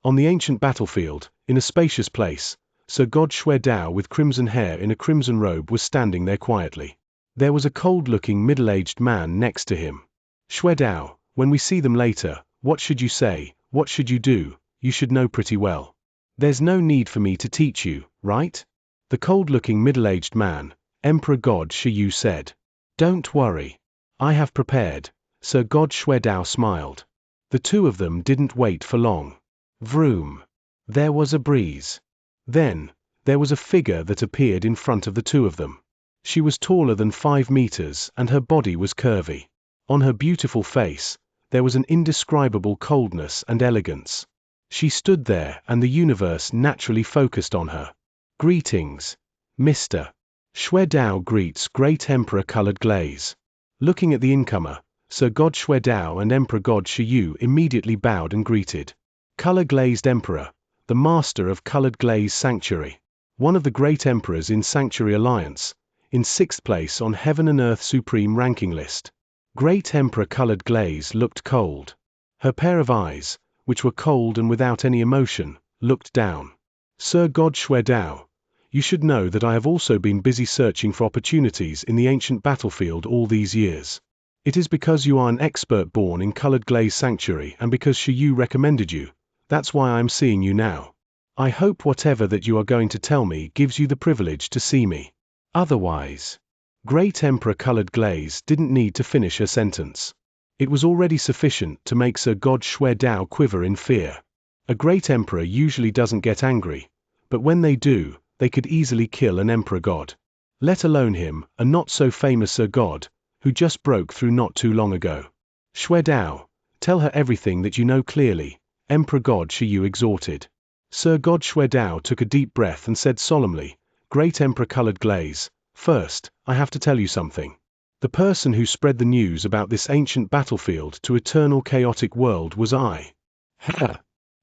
On the ancient battlefield, in a spacious place, Sir God Xuedao with crimson hair in a crimson robe was standing there quietly. There was a cold-looking middle-aged man next to him. Xuedao, when we see them later, what should you say, what should you do? You should know pretty well. There's no need for me to teach you, right? The cold-looking middle-aged man, Emperor God Xianxia said. Don't worry. I have prepared. Sir God Xuedao smiled. The two of them didn't wait for long. Vroom. There was a breeze. Then, there was a figure that appeared in front of the two of them. She was taller than 5 meters and her body was curvy. On her beautiful face, there was an indescribable coldness and elegance. She stood there and the universe naturally focused on her. Greetings, Mr. Xuedao greets Great Emperor Colored Glaze. Looking at the incomer, Sir God Xuedao and Emperor God Xianxia immediately bowed and greeted. Color-glazed Emperor, the master of Colored Glaze Sanctuary. One of the great emperors in Sanctuary Alliance, in 6th place on Heaven and Earth Supreme ranking list. Great Emperor Colored Glaze looked cold. Her pair of eyes, which were cold and without any emotion, looked down. Sir God Xuedao, you should know that I have also been busy searching for opportunities in the ancient battlefield all these years. It is because you are an expert born in Colored Glaze Sanctuary and because Xianxia recommended you, that's why I am seeing you now. I hope whatever that you are going to tell me gives you the privilege to see me. Otherwise, Great Emperor Colored Glaze didn't need to finish her sentence. It was already sufficient to make Sir God Xuedao quiver in fear. A great emperor usually doesn't get angry, but when they do, they could easily kill an emperor god. Let alone him, a not-so-famous Sir God, who just broke through not too long ago. Xuedao, tell her everything that you know clearly, Emperor God Xianxia exhorted. Sir God Xuedao took a deep breath and said solemnly, Great Emperor Colored Glaze, first, I have to tell you something. The person who spread the news about this ancient battlefield to eternal chaotic world was I. Ha!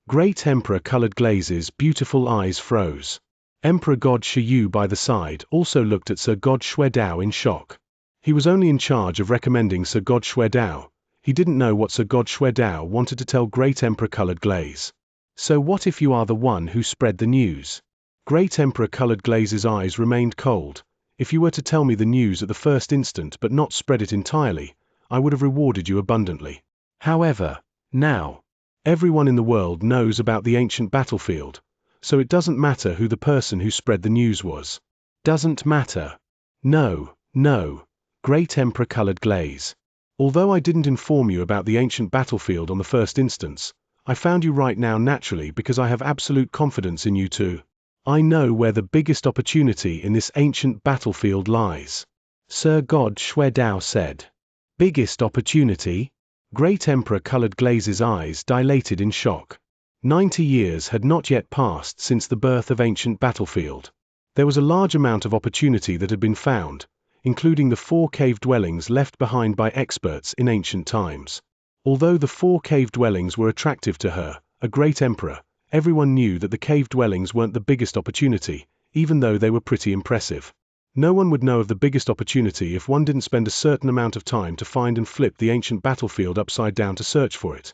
Great Emperor Colored Glaze's beautiful eyes froze. Emperor God Xianxia by the side also looked at Sir God Xuedao in shock. He was only in charge of recommending Sir God Xuedao. He didn't know what Sir God Xuedao wanted to tell Great Emperor Colored Glaze. So what if you are the one who spread the news? Great Emperor Colored Glaze's eyes remained cold. If you were to tell me the news at the first instant but not spread it entirely, I would have rewarded you abundantly. However, now, everyone in the world knows about the ancient battlefield, so it doesn't matter who the person who spread the news was. Doesn't matter. No, no, Great Emperor Colored Glaze. Although I didn't inform you about the ancient battlefield on the first instance, I found you right now naturally because I have absolute confidence in you too. I know where the biggest opportunity in this ancient battlefield lies. Sir God Xuedao said. Biggest opportunity? Great Emperor Colored Glaze's eyes dilated in shock. 90 years had not yet passed since the birth of ancient battlefield. There was a large amount of opportunity that had been found, including the 4 cave dwellings left behind by experts in ancient times. Although the 4 cave dwellings were attractive to her, a great emperor, everyone knew that the cave dwellings weren't the biggest opportunity, even though they were pretty impressive. No one would know of the biggest opportunity if one didn't spend a certain amount of time to find and flip the ancient battlefield upside down to search for it.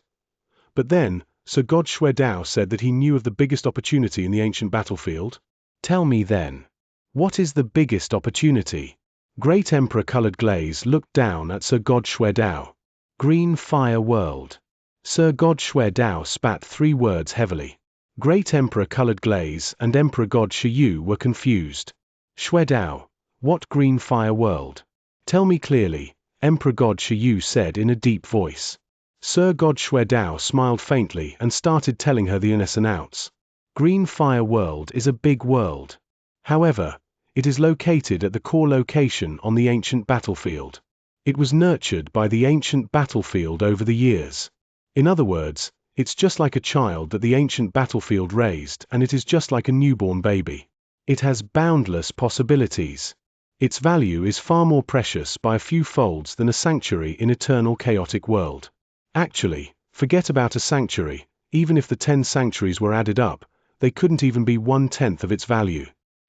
But then, Sir God Xuedao said that he knew of the biggest opportunity in the ancient battlefield. Tell me then, what is the biggest opportunity? Great Emperor Colored Glaze looked down at Sir God Xuedao. Green Fire World. Sir God Xuedao spat 3 words heavily. Great Emperor Colored Glaze and Emperor God Xianxia were confused. Xuedao, what Green Fire World? Tell me clearly, Emperor God Xianxia said in a deep voice. Sir God Xuedao smiled faintly and started telling her the ins and outs. Green Fire World is a big world. However, it is located at the core location on the ancient battlefield. It was nurtured by the ancient battlefield over the years. In other words, it's just like a child that the ancient battlefield raised, and it is just like a newborn baby. It has boundless possibilities. Its value is far more precious by a few folds than a sanctuary in eternal chaotic world. Actually, forget about a sanctuary, even if the 10 sanctuaries were added up, they couldn't even be 1/10 of its value.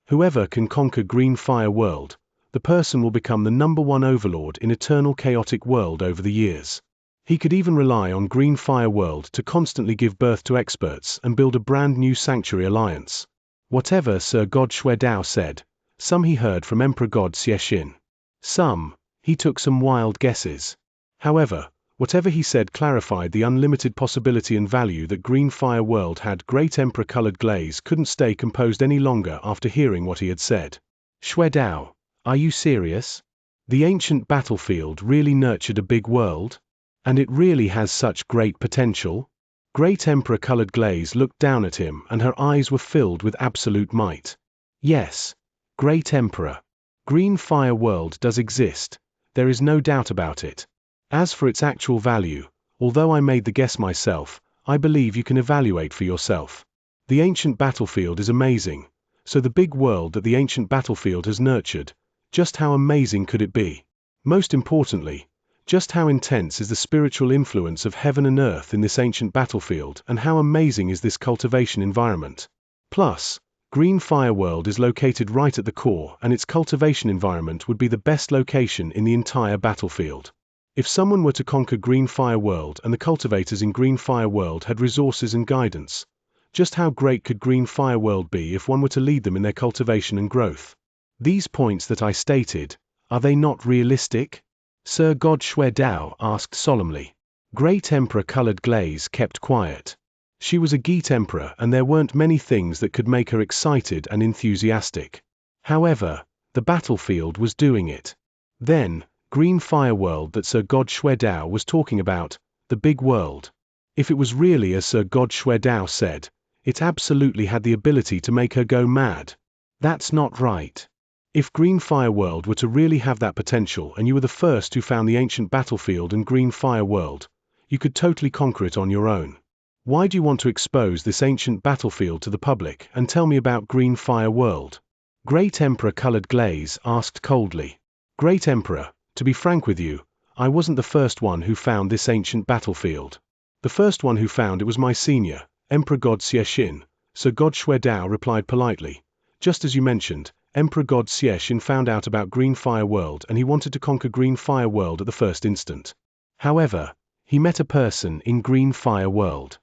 Whoever can conquer Green Fire World, the person will become the #1 overlord in eternal chaotic world over the years. He could even rely on Green Fire World to constantly give birth to experts and build a brand new sanctuary alliance. Whatever Sir God Xuedao said, some he heard from Emperor God Xie. Some, he took some wild guesses. However, whatever he said clarified the unlimited possibility and value that Green Fire World had. Great Emperor Colored Glaze couldn't stay composed any longer after hearing what he had said. Xuedao, are you serious? The ancient battlefield really nurtured a big world? And it really has such great potential? Great Emperor Colored Glaze looked down at him and her eyes were filled with absolute might. Yes, Great Emperor. Green Fire World does exist, there is no doubt about it. As for its actual value, although I made the guess myself, I believe you can evaluate for yourself. The ancient battlefield is amazing, so the big world that the ancient battlefield has nurtured, just how amazing could it be? Most importantly, just how intense is the spiritual influence of heaven and earth in this ancient battlefield, and how amazing is this cultivation environment? Plus, Green Fire World is located right at the core, and its cultivation environment would be the best location in the entire battlefield. If someone were to conquer Green Fire World and the cultivators in Green Fire World had resources and guidance, just how great could Green Fire World be if one were to lead them in their cultivation and growth? These points that I stated, are they not realistic? Sir God Xuedao asked solemnly. Great Emperor Colored Glaze kept quiet. She was a Geet Emperor and there weren't many things that could make her excited and enthusiastic. However, the battlefield was doing it. Then, Green Fire World that Sir God Xuedao was talking about, the big world. If it was really as Sir God Xuedao said, it absolutely had the ability to make her go mad. That's not right. If Green Fire World were to really have that potential and you were the first who found the ancient battlefield and Green Fire World, you could totally conquer it on your own. Why do you want to expose this ancient battlefield to the public and tell me about Green Fire World? Great Emperor Colored Glaze asked coldly. Great Emperor, to be frank with you, I wasn't the first one who found this ancient battlefield. The first one who found it was my senior, Emperor God Xie. Sir God Xuedao replied politely. Just as you mentioned, Emperor God Xie found out about Green Fire World and he wanted to conquer Green Fire World at the first instant. However, he met a person in Green Fire World.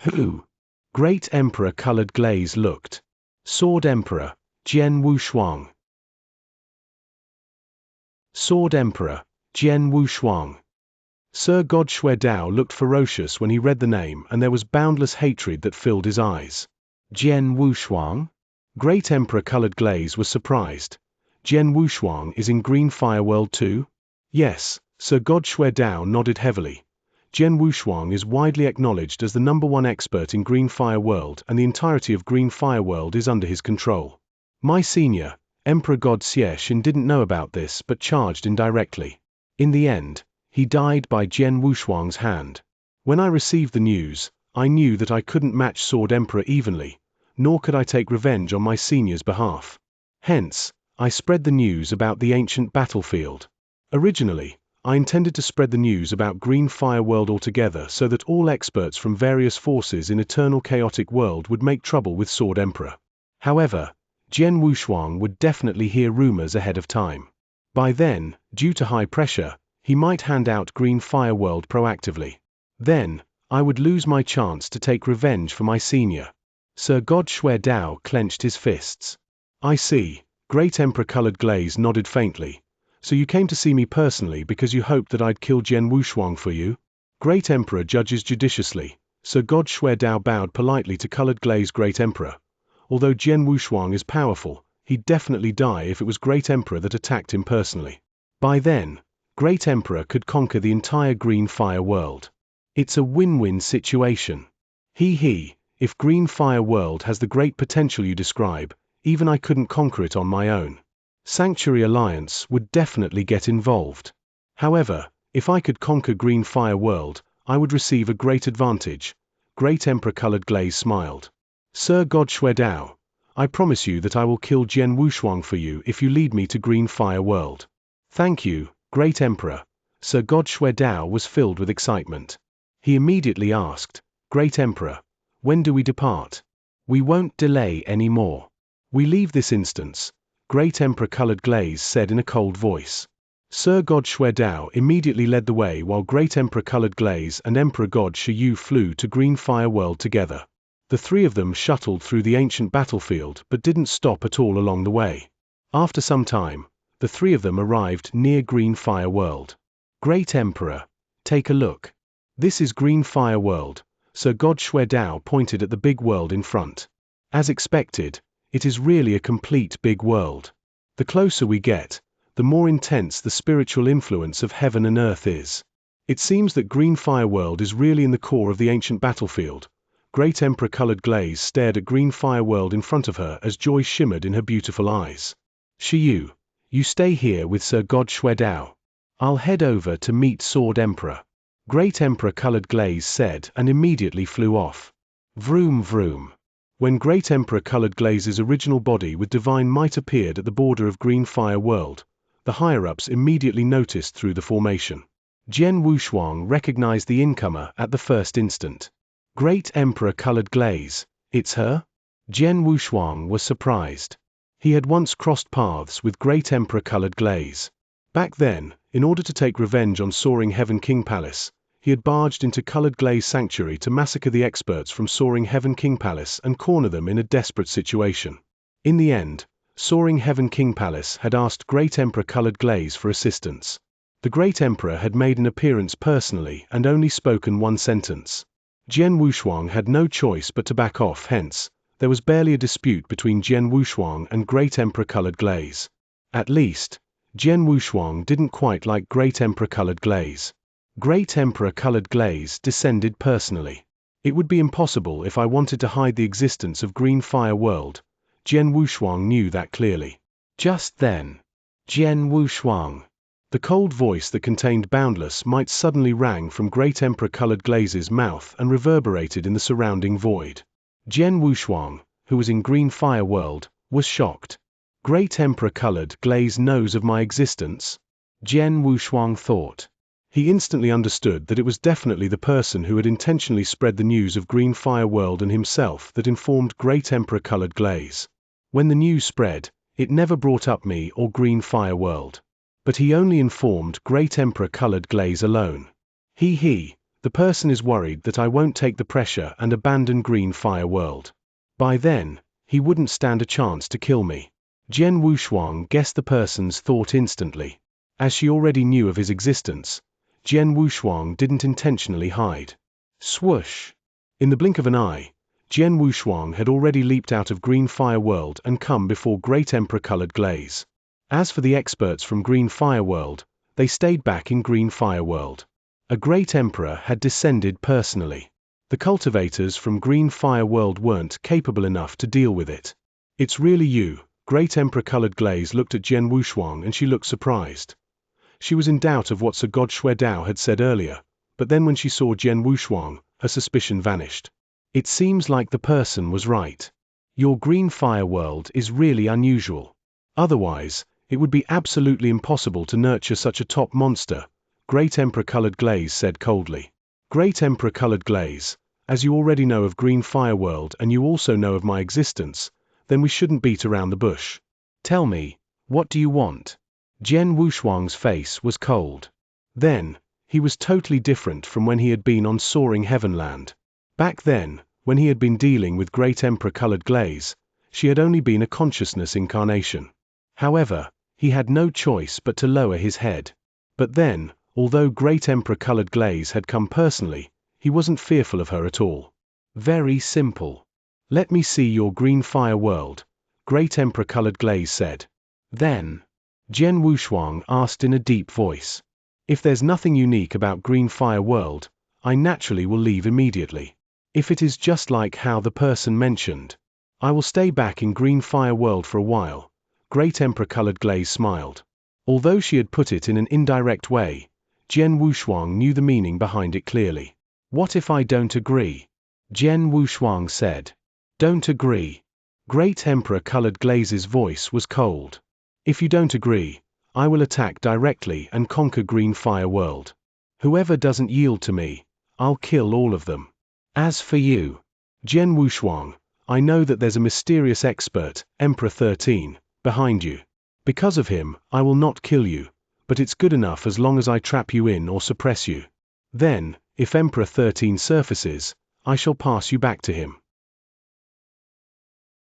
Who? Great Emperor Colored Glaze looked. Sword Emperor, Jian Wushuang. Sword Emperor, Jian Wushuang. Sir God Xuedao looked ferocious when he read the name and there was boundless hatred that filled his eyes. Jian Wushuang? Great Emperor Colored Glaze was surprised. Jian Wushuang is in Green Fire World too? Yes, Sir God Xuedao nodded heavily. Jian Wushuang is widely acknowledged as the #1 expert in Green Fire World and the entirety of Green Fire World is under his control. My senior, Emperor God Xie didn't know about this but charged indirectly. In the end, he died by Jian Wushuang's hand. When I received the news, I knew that I couldn't match Sword Emperor evenly, nor could I take revenge on my senior's behalf. Hence, I spread the news about the ancient battlefield. Originally, I intended to spread the news about Green Fire World altogether so that all experts from various forces in Eternal Chaotic World would make trouble with Sword Emperor. However, Jian Wushuang would definitely hear rumors ahead of time. By then, due to high pressure, he might hand out Green Fire World proactively. Then, I would lose my chance to take revenge for my senior. Sir God Xuedao clenched his fists. I see, Great Emperor Colored Glaze nodded faintly. So you came to see me personally because you hoped that I'd kill Jian Wushuang for you? Great Emperor judges judiciously. Sir God Xuedao bowed politely to Colored Glaze. Great Emperor. Although Jian Wushuang is powerful, he'd definitely die if it was Great Emperor that attacked him personally. By then, Great Emperor could conquer the entire Green Fire World. It's a win-win situation. If Green Fire World has the great potential you describe, even I couldn't conquer it on my own. Sanctuary Alliance would definitely get involved. However, if I could conquer Green Fire World, I would receive a great advantage. Great Emperor Colored Glaze smiled. Sir God Xuedao, I promise you that I will kill Jian Wushuang for you if you lead me to Green Fire World. Thank you, Great Emperor. Sir God Xuedao was filled with excitement. He immediately asked, Great Emperor, when do we depart? We won't delay any more. We leave this instance, Great Emperor Colored Glaze said in a cold voice. Sir God Shuedao immediately led the way while Great Emperor Colored Glaze and Emperor God Shiyu flew to Green Fire World together. The three of them shuttled through the ancient battlefield but didn't stop at all along the way. After some time, the three of them arrived near Green Fire World. Great Emperor, take a look. This is Green Fire World. Sir God Shuedao pointed at the big world in front. As expected, it is really a complete big world. The closer we get, the more intense the spiritual influence of heaven and earth is. It seems that Green Fire World is really in the core of the ancient battlefield. Great Emperor Colored Glaze stared at Green Fire World in front of her as joy shimmered in her beautiful eyes. Shiyu, you stay here with Sir God Shuedao. I'll head over to meet Sword Emperor. Great Emperor Colored Glaze said and immediately flew off. Vroom vroom. When Great Emperor Colored Glaze's original body with divine might appeared at the border of Green Fire World, the higher-ups immediately noticed through the formation. Jian Wushuang recognized the incomer at the first instant. Great Emperor Colored Glaze, it's her? Jian Wushuang was surprised. He had once crossed paths with Great Emperor Colored Glaze. Back then, in order to take revenge on Soaring Heaven King Palace, he had barged into Colored Glaze Sanctuary to massacre the experts from Soaring Heaven King Palace and corner them in a desperate situation. In the end, Soaring Heaven King Palace had asked Great Emperor Colored Glaze for assistance. The Great Emperor had made an appearance personally and only spoken one sentence. Jian Wushuang had no choice but to back off, hence, there was barely a dispute between Jian Wushuang and Great Emperor Colored Glaze. At least, Jian Wushuang didn't quite like Great Emperor Colored Glaze. Great Emperor Colored Glaze descended personally. It would be impossible if I wanted to hide the existence of Green Fire World. Jian Wushuang knew that clearly. Just then, Jian Wushuang. The cold voice that contained boundless might suddenly rang from Great Emperor Colored Glaze's mouth and reverberated in the surrounding void. Jian Wushuang, who was in Green Fire World, was shocked. Great Emperor Colored Glaze knows of my existence? Jian Wushuang thought. He instantly understood that it was definitely the person who had intentionally spread the news of Green Fire World and himself that informed Great Emperor Colored Glaze. When the news spread, it never brought up me or Green Fire World. But he only informed Great Emperor Colored Glaze alone. The person is worried that I won't take the pressure and abandon Green Fire World. By then, he wouldn't stand a chance to kill me. Jian Wushuang guessed the person's thought instantly. As she already knew of his existence, Jian Wushuang didn't intentionally hide. Swoosh! In the blink of an eye, Jian Wushuang had already leaped out of Green Fire World and come before Great Emperor Colored Glaze. As for the experts from Green Fire World, they stayed back in Green Fire World. A Great Emperor had descended personally. The cultivators from Green Fire World weren't capable enough to deal with it. It's really you. Great Emperor Colored Glaze looked at Jian Wushuang and she looked surprised. She was in doubt of what Sir God Shuedao had said earlier, but then when she saw Jian Wushuang, her suspicion vanished. It seems like the person was right. Your Green Fire World is really unusual. Otherwise, it would be absolutely impossible to nurture such a top monster, Great Emperor Colored Glaze said coldly. Great Emperor Colored Glaze, as you already know of Green Fire World and you also know of my existence, then we shouldn't beat around the bush. Tell me, what do you want? Jian Wushuang's face was cold. Then, he was totally different from when he had been on Soaring Heavenland. Back then, when he had been dealing with Great Emperor Colored Glaze, she had only been a consciousness incarnation. However, he had no choice but to lower his head. But then, although Great Emperor Colored Glaze had come personally, he wasn't fearful of her at all. Very simple. Let me see your Green Fire World, Great Emperor Colored Glaze said. Then, Jian Wushuang asked in a deep voice. If there's nothing unique about Green Fire World, I naturally will leave immediately. If it is just like how the person mentioned, I will stay back in Green Fire World for a while. Great Emperor Colored Glaze smiled. Although she had put it in an indirect way, Jian Wushuang knew the meaning behind it clearly. What if I don't agree? Jian Wushuang said. Don't agree. Great Emperor Colored Glaze's voice was cold. If you don't agree, I will attack directly and conquer Green Fire World. Whoever doesn't yield to me, I'll kill all of them. As for you, Jian Wushuang, I know that there's a mysterious expert, Emperor 13, behind you. Because of him, I will not kill you, but it's good enough as long as I trap you in or suppress you. Then, if Emperor 13 surfaces, I shall pass you back to him.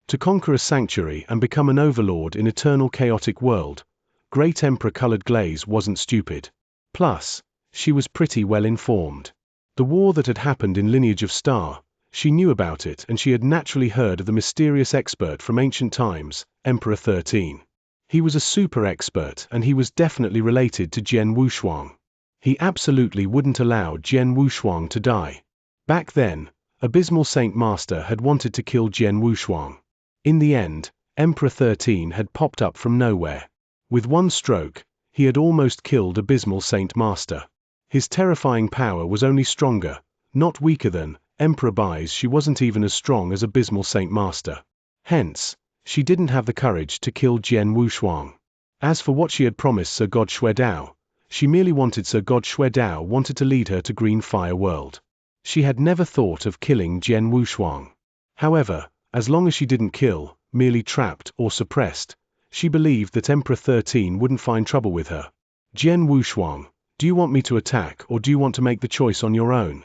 To conquer a sanctuary and become an overlord in eternal chaotic world, Great Emperor Colored Glaze wasn't stupid. Plus, she was pretty well informed. The war that had happened in Lineage of Star, she knew about it, and she had naturally heard of the mysterious expert from ancient times, Emperor 13. He was a super expert, and he was definitely related to Jian Wushuang. He absolutely wouldn't allow Jian Wushuang to die. Back then, Abysmal Saint Master had wanted to kill Jian Wushuang. In the end, Emperor 13 had popped up from nowhere. With one stroke, he had almost killed Abysmal Saint Master. His terrifying power was only stronger, not weaker than Emperor Bai's. She wasn't even as strong as Abysmal Saint Master. Hence, she didn't have the courage to kill Jian Wushuang. As for what she had promised Sir God Xuedao, she merely wanted Sir God Xuedao wanted to lead her to Green Fire World. She had never thought of killing Jian Wushuang. However, as long as she didn't kill, merely trapped or suppressed, she believed that Emperor 13 wouldn't find trouble with her. Jian Wushuang, do you want me to attack or do you want to make the choice on your own?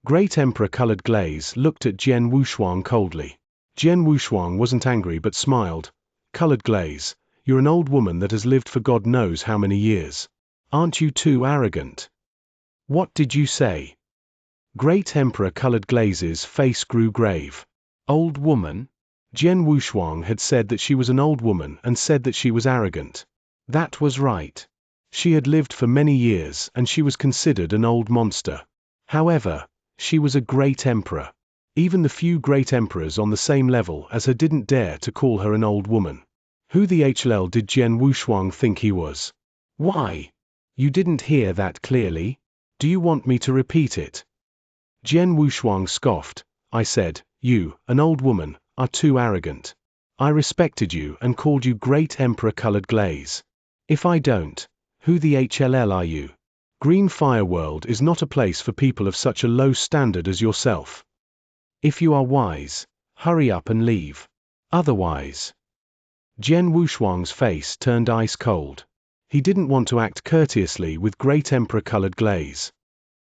Great Emperor Colored Glaze looked at Jian Wushuang coldly. Jian Wushuang wasn't angry but smiled. Colored Glaze, you're an old woman that has lived for God knows how many years. Aren't you too arrogant? What did you say? Great Emperor Colored Glaze's face grew grave. Old woman? Jian Wushuang had said that she was an old woman and said that she was arrogant. That was right. She had lived for many years and she was considered an old monster. However, she was a great emperor. Even the few great emperors on the same level as her didn't dare to call her an old woman. Who the hell did Jian Wushuang think he was? Why? You didn't hear that clearly? Do you want me to repeat it? Jian Wushuang scoffed. I said, you, an old woman, are too arrogant. I respected you and called you Great Emperor Colored Glaze. If I don't, who the hell are you? Green Fire World is not a place for people of such a low standard as yourself. If you are wise, hurry up and leave. Otherwise. Jian Wushuang's face turned ice cold. He didn't want to act courteously with Great Emperor Colored Glaze.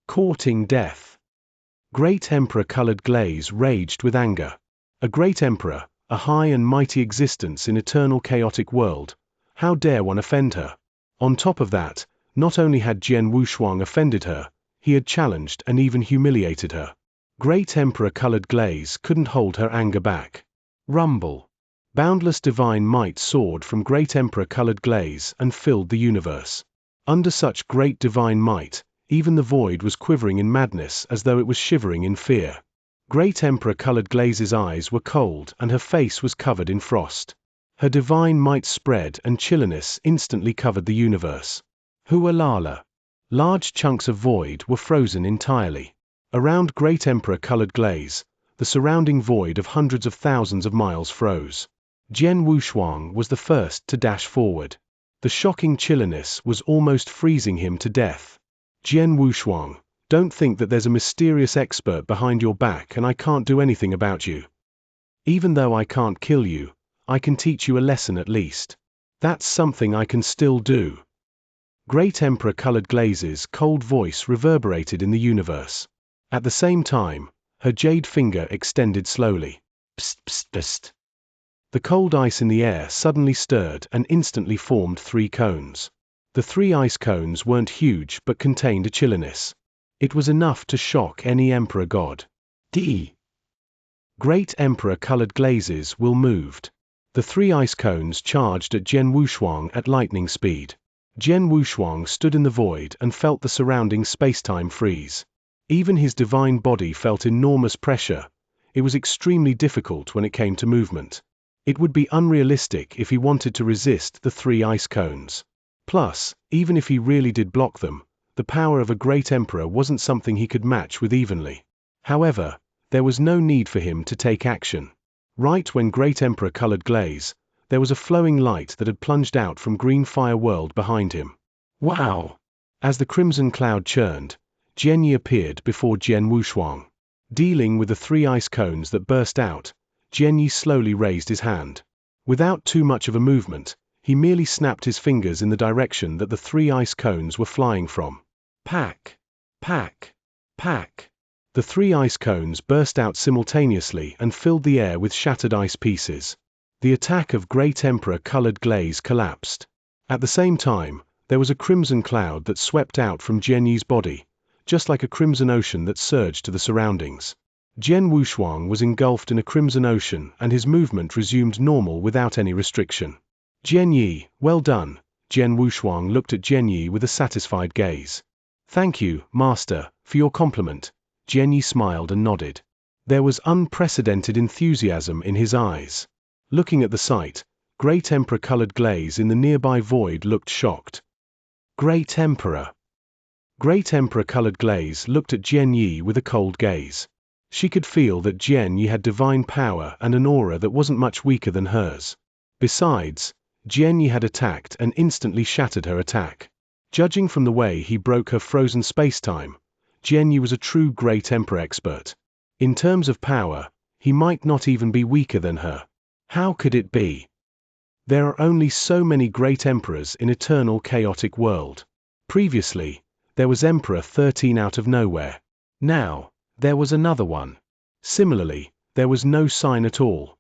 Courting death. Great Emperor Colored Glaze raged with anger. A great emperor, a high and mighty existence in eternal chaotic world. How dare one offend her? On top of that, not only had Jian Wushuang offended her, he had challenged and even humiliated her. Great Emperor Colored Glaze couldn't hold her anger back. Rumble. Boundless divine might soared from Great Emperor Colored Glaze and filled the universe. Under such great divine might, even the void was quivering in madness as though it was shivering in fear. Great Emperor Colored Glaze's eyes were cold and her face was covered in frost. Her divine might spread and chilliness instantly covered the universe. Hualala. Large chunks of void were frozen entirely. Around Great Emperor Colored Glaze, the surrounding void of hundreds of thousands of miles froze. Jian Wushuang was the first to dash forward. The shocking chilliness was almost freezing him to death. Jian Wushuang, don't think that there's a mysterious expert behind your back and I can't do anything about you. Even though I can't kill you, I can teach you a lesson at least. That's something I can still do. Great Emperor Colored Glaze's cold voice reverberated in the universe. At the same time, her jade finger extended slowly. Psst, psst, psst. The cold ice in the air suddenly stirred and instantly formed 3 cones. The 3 ice cones weren't huge but contained a chilliness. It was enough to shock any emperor god. Great Emperor Colored Glaze's will moved. The 3 ice cones charged at Jian Wushuang at lightning speed. Jian Wushuang stood in the void and felt the surrounding spacetime freeze. Even his divine body felt enormous pressure. It was extremely difficult when it came to movement. It would be unrealistic if he wanted to resist the 3 ice cones. Plus, even if he really did block them, the power of a great emperor wasn't something he could match with evenly. However, there was no need for him to take action. Right when Great Emperor Colored Glaze, there was a flowing light that had plunged out from Green Fire World behind him. Wow! As the crimson cloud churned, Xianxia appeared before Jian Wushuang. Dealing with the 3 ice cones that burst out, Xianxia slowly raised his hand. Without too much of a movement, he merely snapped his fingers in the direction that the 3 ice cones were flying from. Pack! Pack! Pack! The 3 ice cones burst out simultaneously and filled the air with shattered ice pieces. The attack of Great Emperor-colored glaze collapsed. At the same time, there was a crimson cloud that swept out from Jian Yi's body, just like a crimson ocean that surged to the surroundings. Jian Wushuang was engulfed in a crimson ocean and his movement resumed normal without any restriction. Jian Yi, well done. Jian Wushuang looked at Jian Yi with a satisfied gaze. Thank you, Master, for your compliment. Jian Yi smiled and nodded. There was unprecedented enthusiasm in his eyes. Looking at the sight, Great Emperor-colored glaze in the nearby void looked shocked. Great Emperor! Great Emperor-colored glaze looked at Jian Yi with a cold gaze. She could feel that Jian Yi had divine power and an aura that wasn't much weaker than hers. Besides, Jian Yi had attacked and instantly shattered her attack. Judging from the way he broke her frozen space-time, Jian Yi was a true Great Emperor expert. In terms of power, he might not even be weaker than her. How could it be? There are only so many great emperors in eternal chaotic world. Previously, there was Emperor 13 out of nowhere. Now, there was another one. Similarly, there was no sign at all.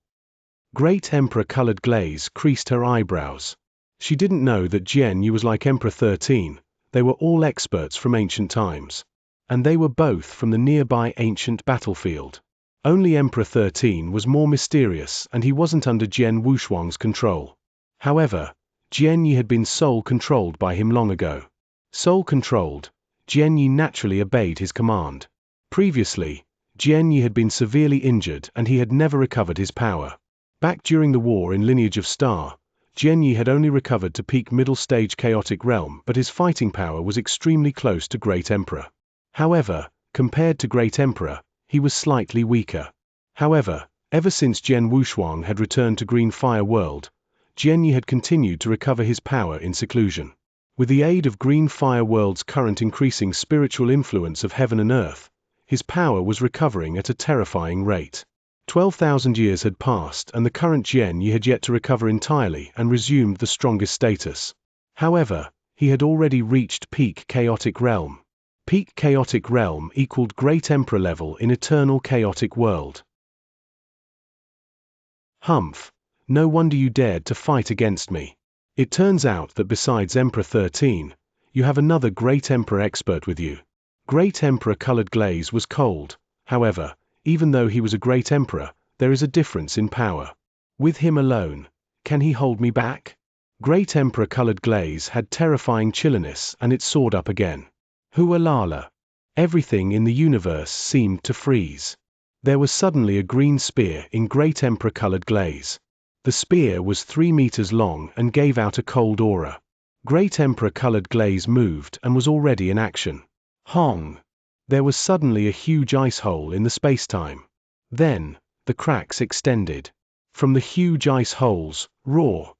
Great Emperor-colored glaze creased her eyebrows. She didn't know that Jian Yi was like Emperor 13, they were all experts from ancient times. And they were both from the nearby ancient battlefield. Only Emperor 13 was more mysterious and he wasn't under Jian Wushuang's control. However, Jian Yi had been soul-controlled by him long ago. Soul-controlled, Jian Yi naturally obeyed his command. Previously, Jian Yi had been severely injured and he had never recovered his power. Back during the war in Lineage of Star, Jian Yi had only recovered to peak middle-stage chaotic realm, but his fighting power was extremely close to Great Emperor. However, compared to Great Emperor, he was slightly weaker. However, ever since Jian Wushuang had returned to Green Fire World, Jian Yi had continued to recover his power in seclusion. With the aid of Green Fire World's current increasing spiritual influence of heaven and earth, his power was recovering at a terrifying rate. 12,000 years had passed and the current Jian Yi had yet to recover entirely and resumed the strongest status. However, he had already reached peak chaotic realm. Peak chaotic realm equaled Great Emperor level in eternal chaotic world. Humph, no wonder you dared to fight against me. It turns out that besides Emperor 13, you have another Great Emperor expert with you. Great Emperor-colored glaze was cold. However, even though he was a Great Emperor, there is a difference in power. With him alone, can he hold me back? Great Emperor-colored glaze had terrifying chilliness and it soared up again. Hualala. Everything in the universe seemed to freeze. There was suddenly a green spear in Great Emperor-colored glaze. The spear was 3 meters long and gave out a cold aura. Great Emperor-colored glaze moved and was already in action. Hong! There was suddenly a huge ice hole in the space-time. Then, the cracks extended. From the huge ice holes, roar.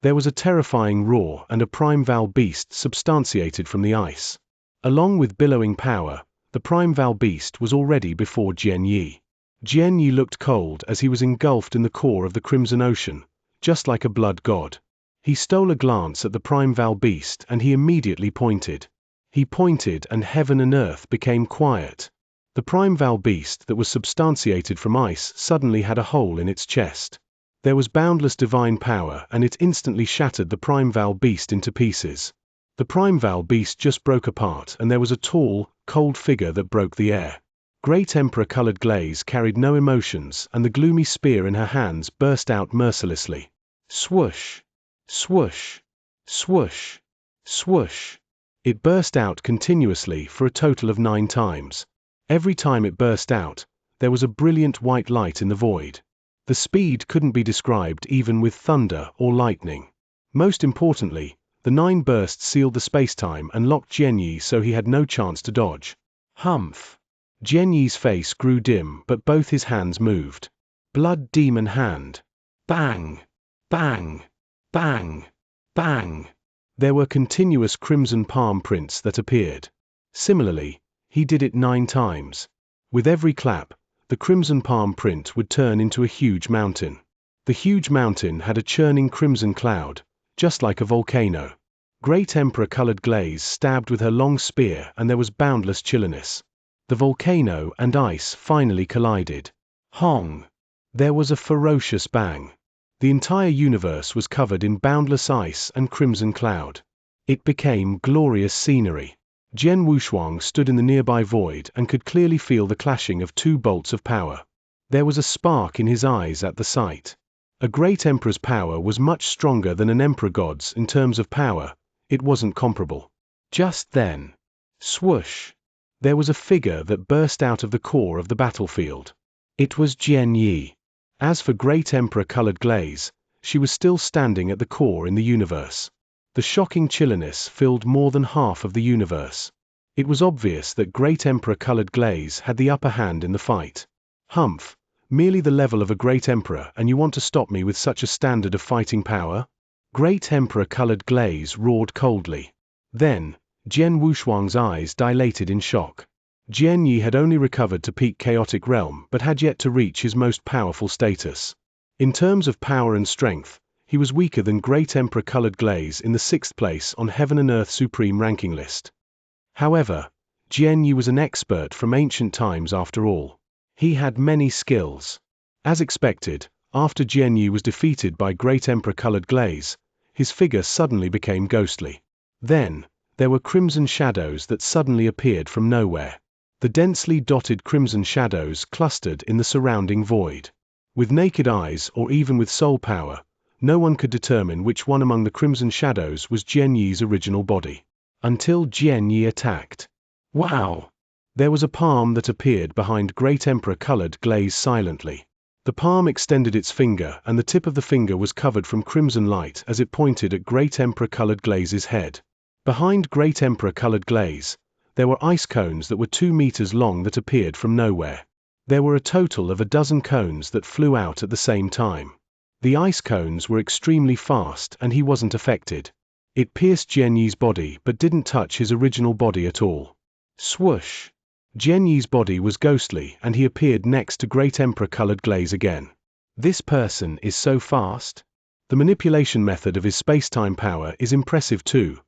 There was a terrifying roar and a prime-val beast substantiated from the ice. Along with billowing power, the prime-val beast was already before Jian Yi. Jian Yi looked cold as he was engulfed in the core of the Crimson Ocean, just like a blood god. He stole a glance at the prime-val beast and he immediately pointed. He pointed and heaven and earth became quiet. The prime-val beast that was substantiated from ice suddenly had a hole in its chest. There was boundless divine power and it instantly shattered the prime-val beast into pieces. The prime-val beast just broke apart and there was a tall, cold figure that broke the air. Great Emperor-colored glaze carried no emotions and the gloomy spear in her hands burst out mercilessly. Swoosh! Swoosh! Swoosh! Swoosh! It burst out continuously for a total of 9 times. Every time it burst out, there was a brilliant white light in the void. The speed couldn't be described even with thunder or lightning. Most importantly, the 9 bursts sealed the space-time and locked Jian Yi so he had no chance to dodge. Humph! Jian Yi's face grew dim but both his hands moved. Blood Demon Hand. Bang! Bang! Bang! Bang! There were continuous crimson palm prints that appeared. Similarly, he did it 9 times. With every clap, the crimson palm print would turn into a huge mountain. The huge mountain had a churning crimson cloud, just like a volcano. Great Emperor-colored glaze stabbed with her long spear, and there was boundless chilliness. The volcano and ice finally collided. Hong! There was a ferocious bang. The entire universe was covered in boundless ice and crimson cloud. It became glorious scenery. Jian Wushuang stood in the nearby void and could clearly feel the clashing of two bolts of power. There was a spark in his eyes at the sight. A great emperor's power was much stronger than an emperor god's in terms of power. It wasn't comparable. Just then, swoosh! There was a figure that burst out of the core of the battlefield. It was Jian Yi. As for Great Emperor-colored glaze, she was still standing at the core in the universe. The shocking chilliness filled more than half of the universe. It was obvious that Great Emperor-colored glaze had the upper hand in the fight. Humph! Merely the level of a great emperor, and you want to stop me with such a standard of fighting power? Great Emperor-colored glaze roared coldly. Then, Jian Wushuang's eyes dilated in shock. Jian Yi had only recovered to peak chaotic realm but had yet to reach his most powerful status. In terms of power and strength, he was weaker than Great Emperor-colored glaze in the 6th place on Heaven and Earth Supreme ranking list. However, Jian Yi was an expert from ancient times after all. He had many skills. As expected, after Jian Yi was defeated by Great Emperor-colored glaze, his figure suddenly became ghostly. Then, there were crimson shadows that suddenly appeared from nowhere. The densely dotted crimson shadows clustered in the surrounding void. With naked eyes or even with soul power, no one could determine which one among the crimson shadows was Jian Yi's original body. Until Jian Yi attacked. Wow! There was a palm that appeared behind Great Emperor-colored glaze silently. The palm extended its finger, and the tip of the finger was covered from crimson light as it pointed at Great Emperor-colored glaze's head. Behind Great Emperor-colored glaze, there were ice cones that were 2 meters long that appeared from nowhere. There were a total of a dozen cones that flew out at the same time. The ice cones were extremely fast and he wasn't affected. It pierced Jian Yi's body but didn't touch his original body at all. Swoosh! Jian Yi's body was ghostly and he appeared next to Great Emperor-colored glaze again. This person is so fast. The manipulation method of his space-time power is impressive too.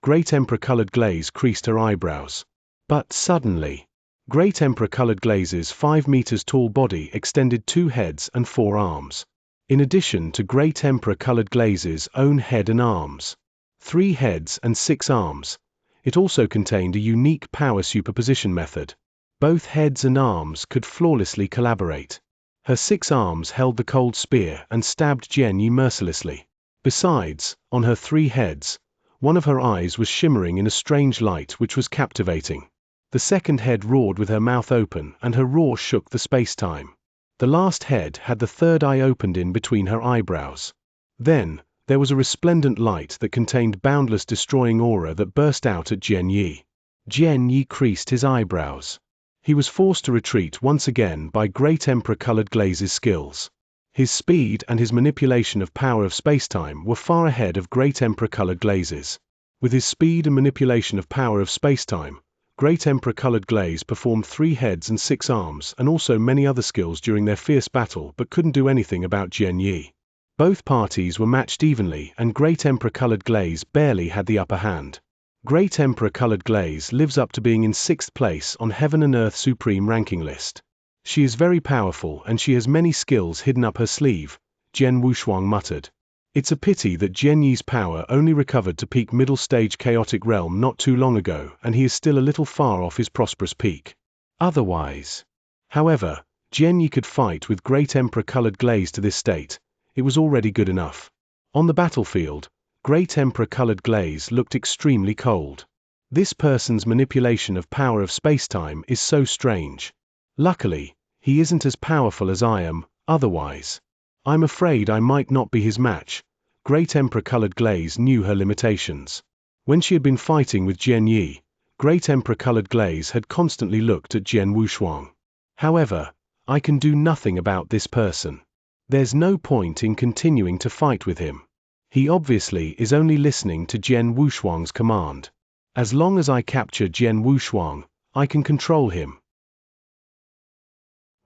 Great Emperor-colored glaze creased her eyebrows. But suddenly, Great Emperor-colored glaze's 5 meters tall body extended 2 heads and 4 arms. In addition to Great Emperor-colored glaze's own head and arms, 3 heads and 6 arms, it also contained a unique power superposition method. Both heads and arms could flawlessly collaborate. Her 6 arms held the cold spear and stabbed Jian Yi mercilessly. Besides, on her 3 heads, one of her eyes was shimmering in a strange light which was captivating. The second head roared with her mouth open and her roar shook the space-time. The last head had the third eye opened in between her eyebrows. Then, there was a resplendent light that contained boundless destroying aura that burst out at Jian Yi. Jian Yi creased his eyebrows. He was forced to retreat once again by Great Emperor-colored glaze's skills. His speed and his manipulation of power of spacetime were far ahead of Great Emperor-colored glaze's. With his speed and manipulation of power of spacetime, Great Emperor-colored glaze performed 3 heads and 6 arms and also many other skills during their fierce battle but couldn't do anything about Jian Yi. Both parties were matched evenly and Great Emperor-colored glaze barely had the upper hand. Great Emperor-colored glaze lives up to being in 6th place on Heaven and Earth Supreme ranking list. She is very powerful and she has many skills hidden up her sleeve, Jian Wushuang muttered. It's a pity that Jian Yi's power only recovered to peak middle stage chaotic realm not too long ago and he is still a little far off his prosperous peak. Otherwise. However, Jian Yi could fight with Great Emperor-colored glaze to this state. It was already good enough. On the battlefield, Great Emperor-colored glaze looked extremely cold. This person's manipulation of power of spacetime is so strange. Luckily, he isn't as powerful as I am, otherwise. I'm afraid I might not be his match. Great Emperor-colored glaze knew her limitations. When she had been fighting with Jian Yi, Great Emperor-colored glaze had constantly looked at Jian Wushuang. However, I can do nothing about this person. There's no point in continuing to fight with him. He obviously is only listening to Jian Wushuang's command. As long as I capture Jian Wushuang, I can control him.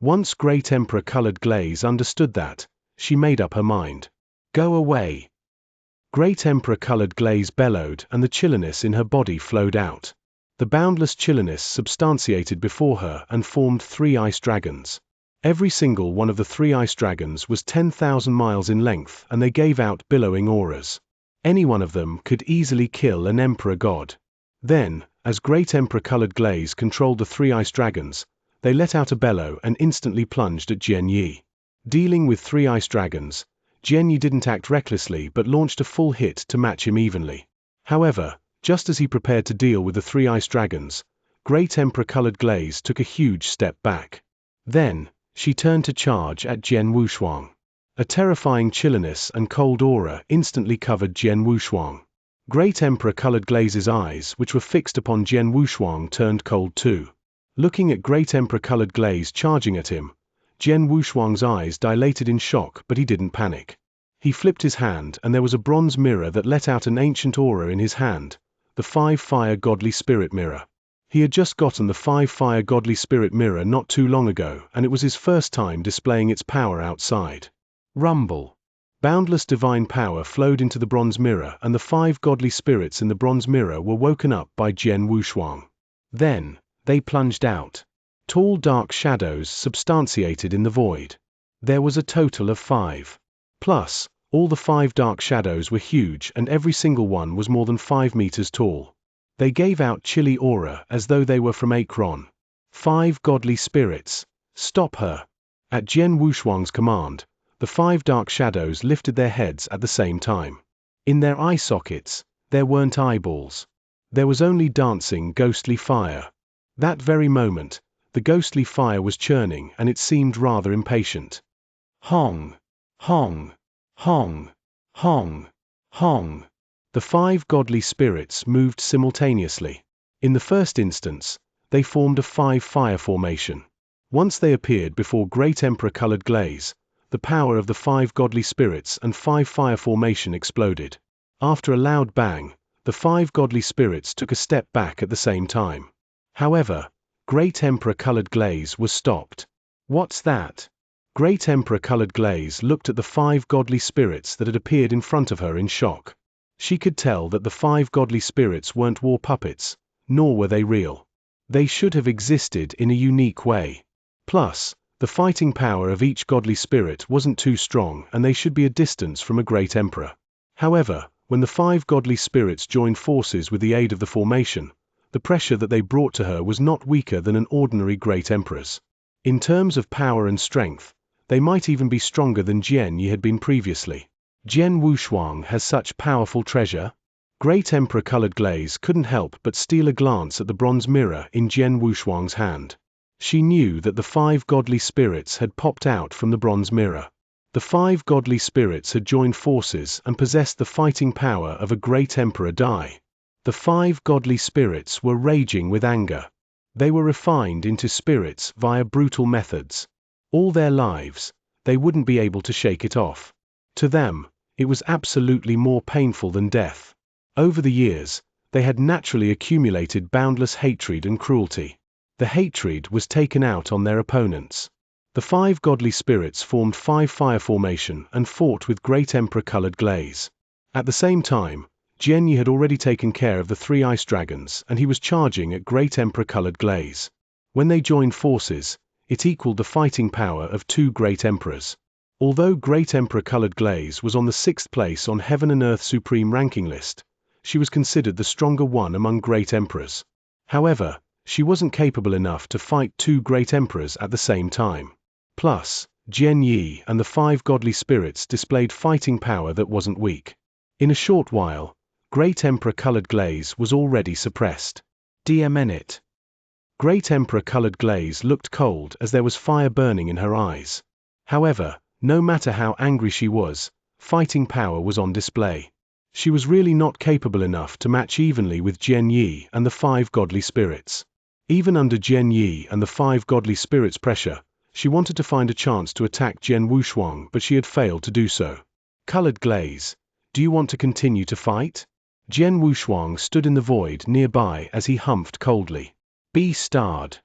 Once Great Emperor-colored glaze understood that, she made up her mind. Go away. Great Emperor-colored glaze bellowed, and the chilliness in her body flowed out. The boundless chilliness substantiated before her and formed 3 ice dragons. Every single one of the 3 ice dragons was 10,000 miles in length, and they gave out billowing auras. Any one of them could easily kill an emperor god. Then, as Great Emperor-colored glaze controlled the 3 ice dragons, they let out a bellow and instantly plunged at Xianxia. Dealing with 3 ice dragons, Xianxia didn't act recklessly but launched a full hit to match him evenly. However, just as he prepared to deal with the 3 ice dragons, Great Emperor-colored glaze took a huge step back. Then, she turned to charge at Jian Wushuang. A terrifying chilliness and cold aura instantly covered Jian Wushuang. Great Emperor-colored glaze's eyes, which were fixed upon Jian Wushuang, turned cold too. Looking at Great Emperor-colored glaze charging at him, Jian Wushuang's eyes dilated in shock, but he didn't panic. He flipped his hand, and there was a bronze mirror that let out an ancient aura in his hand, the 5-fire godly spirit mirror. He had just gotten the 5-fire godly spirit mirror not too long ago, and it was his first time displaying its power outside. Rumble. Boundless divine power flowed into the bronze mirror, and the 5 godly spirits in the bronze mirror were woken up by Jian Wushuang. Then, they plunged out. Tall dark shadows substantiated in the void. There was a total of 5. Plus, all the 5 dark shadows were huge, and every single one was more than 5 meters tall. They gave out chilly aura as though they were from Akron. 5 godly spirits. Stop her. At Jian Wushuang's command, the 5 dark shadows lifted their heads at the same time. In their eye sockets, there weren't eyeballs. There was only dancing ghostly fire. That very moment, the ghostly fire was churning, and it seemed rather impatient. Hong! Hong! Hong! Hong! Hong! The 5 godly spirits moved simultaneously. In the first instance, they formed a 5-fire formation. Once they appeared before Great Emperor-colored glaze, the power of the 5 godly spirits and 5-fire formation exploded. After a loud bang, the 5 godly spirits took a step back at the same time. However, Great Emperor-colored glaze was stopped. What's that? Great Emperor-colored glaze looked at the 5 godly spirits that had appeared in front of her in shock. She could tell that the 5 godly spirits weren't war puppets, nor were they real. They should have existed in a unique way. Plus, the fighting power of each godly spirit wasn't too strong, and they should be a distance from a great emperor. However, when the 5 godly spirits joined forces with the aid of the formation, the pressure that they brought to her was not weaker than an ordinary great emperor's. In terms of power and strength, they might even be stronger than Xianxia had been previously. Jian Wushuang has such powerful treasure? Great Emperor-colored glaze couldn't help but steal a glance at the bronze mirror in Jian Wushuang's hand. She knew that the 5 godly spirits had popped out from the bronze mirror. The 5 godly spirits had joined forces and possessed the fighting power of a great emperor Dai. The 5 godly spirits were raging with anger. They were refined into spirits via brutal methods. All their lives, they wouldn't be able to shake it off. To them, it was absolutely more painful than death. Over the years, they had naturally accumulated boundless hatred and cruelty. The hatred was taken out on their opponents. The 5 godly spirits formed 5-fire formation and fought with Great Emperor-colored glaze. At the same time, Xianxia had already taken care of the 3 ice dragons, and he was charging at Great Emperor-colored glaze. When they joined forces, it equaled the fighting power of 2 great emperors. Although Great Emperor-colored glaze was on the 6th place on Heaven and Earth Supreme ranking list, she was considered the stronger one among great emperors. However, she wasn't capable enough to fight 2 great emperors at the same time. Plus, Xianxia and the 5 godly spirits displayed fighting power that wasn't weak. In a short while, Great Emperor-colored glaze was already suppressed. It. Great Emperor-colored glaze looked cold as there was fire burning in her eyes. However, no matter how angry she was, fighting power was on display. She was really not capable enough to match evenly with Xianxia and the 5 godly spirits. Even under Xianxia and the 5 godly spirits' pressure, she wanted to find a chance to attack Jian Wushuang, but she had failed to do so. Colored glaze, do you want to continue to fight? Jian Wushuang stood in the void nearby as he humphed coldly. B-starred.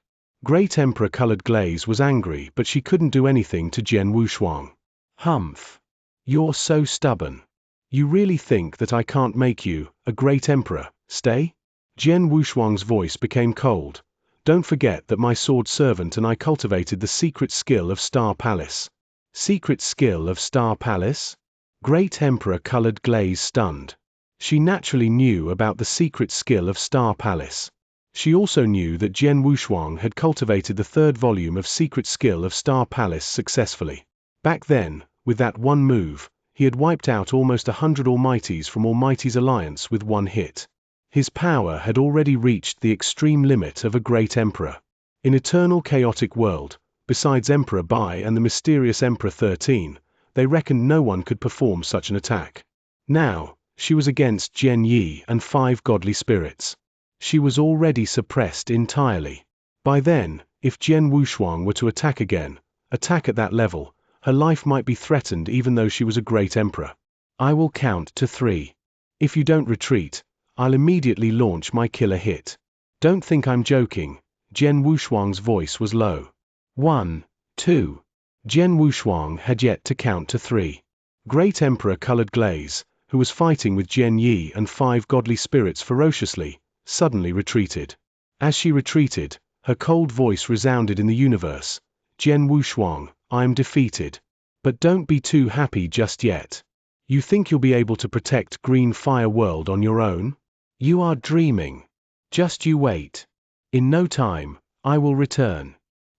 Great Emperor-colored glaze was angry, but she couldn't do anything to Jian Wushuang. Humph. You're so stubborn. You really think that I can't make you, a great emperor, stay? Jian Wushuang's voice became cold. Don't forget that my sword servant and I cultivated the secret skill of Star Palace. Secret skill of Star Palace? Great Emperor colored glaze stunned. She naturally knew about the secret skill of Star Palace. She also knew that Jian Wushuang had cultivated the third volume of secret skill of Star Palace successfully. Back then, with that one move, he had wiped out almost 100 Almighties from Almighty's alliance with one hit. His power had already reached the extreme limit of a great emperor. In eternal chaotic world, besides Emperor Bai and the mysterious Emperor 13, they reckoned no one could perform such an attack. Now, she was against Jian Yi and 5 godly spirits. She was already suppressed entirely. By then, if Jian Wushuang were to attack again, attack at that level, her life might be threatened even though she was a great emperor. I will count to 3. If you don't retreat, I'll immediately launch my killer hit. Don't think I'm joking. Jian Wushuang's voice was low. 1, 2. Jian Wushuang had yet to count to 3. Great Emperor Colored Glaze, who was fighting with Jian Yi and 5 godly spirits ferociously, suddenly retreated. As she retreated, her cold voice resounded in the universe. Jian Wushuang, I am defeated. But don't be too happy just yet. You think you'll be able to protect Green Fire World on your own? You are dreaming. Just you wait. In no time, I will return.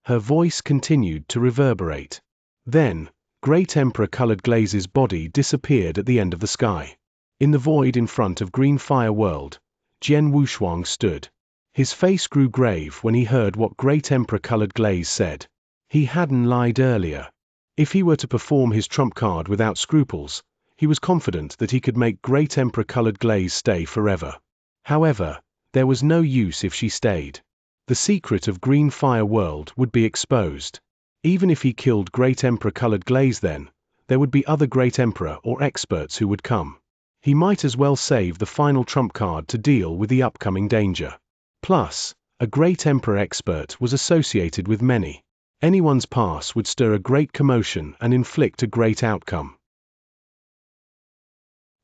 Her voice continued to reverberate. Then, Great Emperor Colored Glaze's body disappeared at the end of the sky. In the void in front of Green Fire World, Jian Wushuang stood. His face grew grave when he heard what Great Emperor Colored Glaze said. He hadn't lied earlier. If he were to perform his trump card without scruples, he was confident that he could make Great Emperor Colored Glaze stay forever. However, there was no use if she stayed. The secret of Green Fire World would be exposed. Even if he killed Great Emperor Colored Glaze then, there would be other Great Emperor or experts who would come. He might as well save the final trump card to deal with the upcoming danger. Plus, a Great Emperor expert was associated with many. Anyone's pass would stir a great commotion and inflict a great outcome.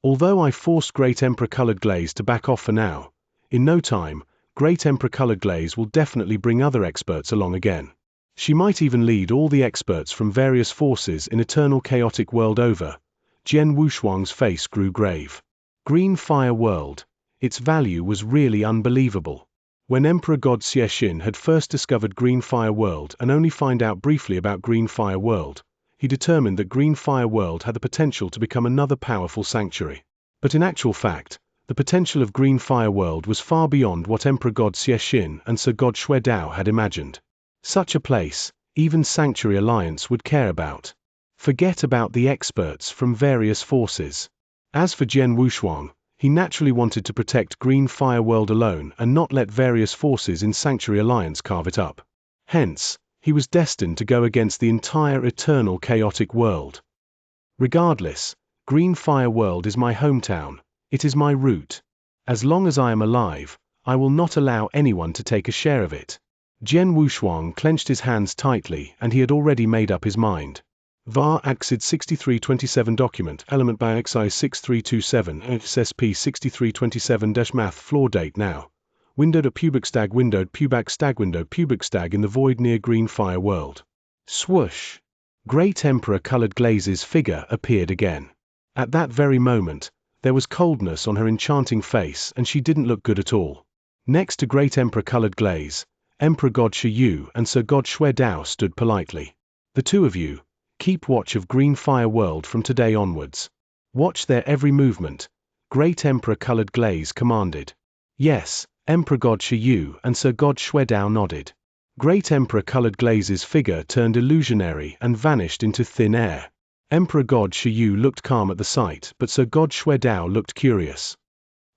Although I forced Great Emperor Colored Glaze to back off for now, in no time, Great Emperor Colored Glaze will definitely bring other experts along again. She might even lead all the experts from various forces in eternal chaotic world over. Jian Wushuang's face grew grave. Green Fire World. Its value was really unbelievable. When Emperor God Xiexin had first discovered Green Fire World and only find out briefly about Green Fire World, he determined that Green Fire World had the potential to become another powerful sanctuary. But in actual fact, the potential of Green Fire World was far beyond what Emperor God Xiexin and Sir God Xuedao had imagined. Such a place, even Sanctuary Alliance would care about. Forget about the experts from various forces. As for Jian Wushuang, he naturally wanted to protect Green Fire World alone and not let various forces in Sanctuary Alliance carve it up. Hence, he was destined to go against the entire eternal chaotic world. Regardless, Green Fire World is my hometown. It is my root. As long as I am alive, I will not allow anyone to take a share of it. Jian Wushuang clenched his hands tightly and he had already made up his mind. VAR Axid 6327 document element by XI 6327 SSP 6327-math floor date now. Windowed a pubic stag windowed pubic stag in the void near Green Fire World. Swoosh! Great Emperor Colored Glaze's figure appeared again. At that very moment, there was coldness on her enchanting face and she didn't look good at all. Next to Great Emperor Colored Glaze, Emperor God Shiyu and Sir God Xuedao stood politely. The two of you, keep watch of Green Fire World from today onwards. Watch their every movement, Great Emperor Colored Glaze commanded. Yes, Emperor God Shiyu and Sir God Xuedao nodded. Great Emperor Colored Glaze's figure turned illusionary and vanished into thin air. Emperor God Shiyu looked calm at the sight, but Sir God Xuedao looked curious.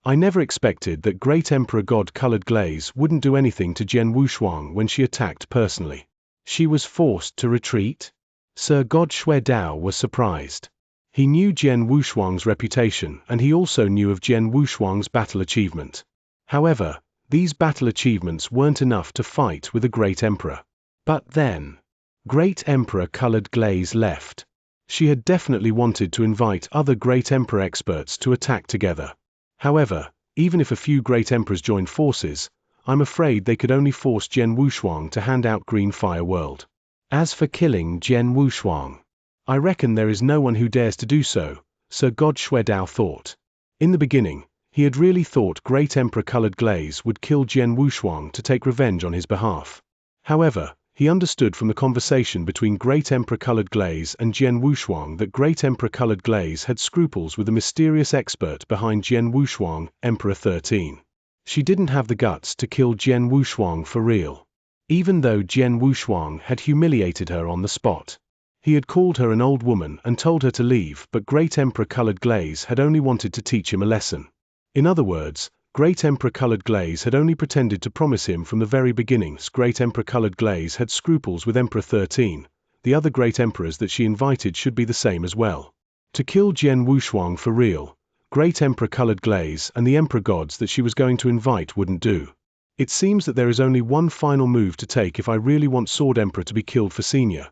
I never expected that Great Emperor God Colored Glaze wouldn't do anything to Jian Wushuang when she attacked personally. She was forced to retreat? Sir God Xuedao was surprised. He knew Jian Wushuang's reputation and he also knew of Jian Wushuang's battle achievement. However, these battle achievements weren't enough to fight with a Great Emperor. But then, Great Emperor Colored Glaze left. She had definitely wanted to invite other great emperor experts to attack together. However, even if a few great emperors joined forces, I'm afraid they could only force Jian Wushuang to hand out Green Fire World. As for killing Jian Wushuang, I reckon there is no one who dares to do so, Sir God Xuedao thought. In the beginning, he had really thought Great Emperor Colored Glaze would kill Jian Wushuang to take revenge on his behalf. However, he understood from the conversation between Great Emperor Colored Glaze and Jian Wushuang that Great Emperor Colored Glaze had scruples with the mysterious expert behind Jian Wushuang, Emperor 13. She didn't have the guts to kill Jian Wushuang for real. Even though Jian Wushuang had humiliated her on the spot. He had called her an old woman and told her to leave, but Great Emperor Colored Glaze had only wanted to teach him a lesson. In other words, Great Emperor Colored Glaze had only pretended to promise him from the very beginning. Great Emperor Colored Glaze had scruples with Emperor 13. The other great emperors that she invited should be the same as well. To kill Jian Wushuang for real, Great Emperor Colored Glaze and the emperor gods that she was going to invite wouldn't do. It seems that there is only one final move to take if I really want Sword Emperor to be killed for Xianxia.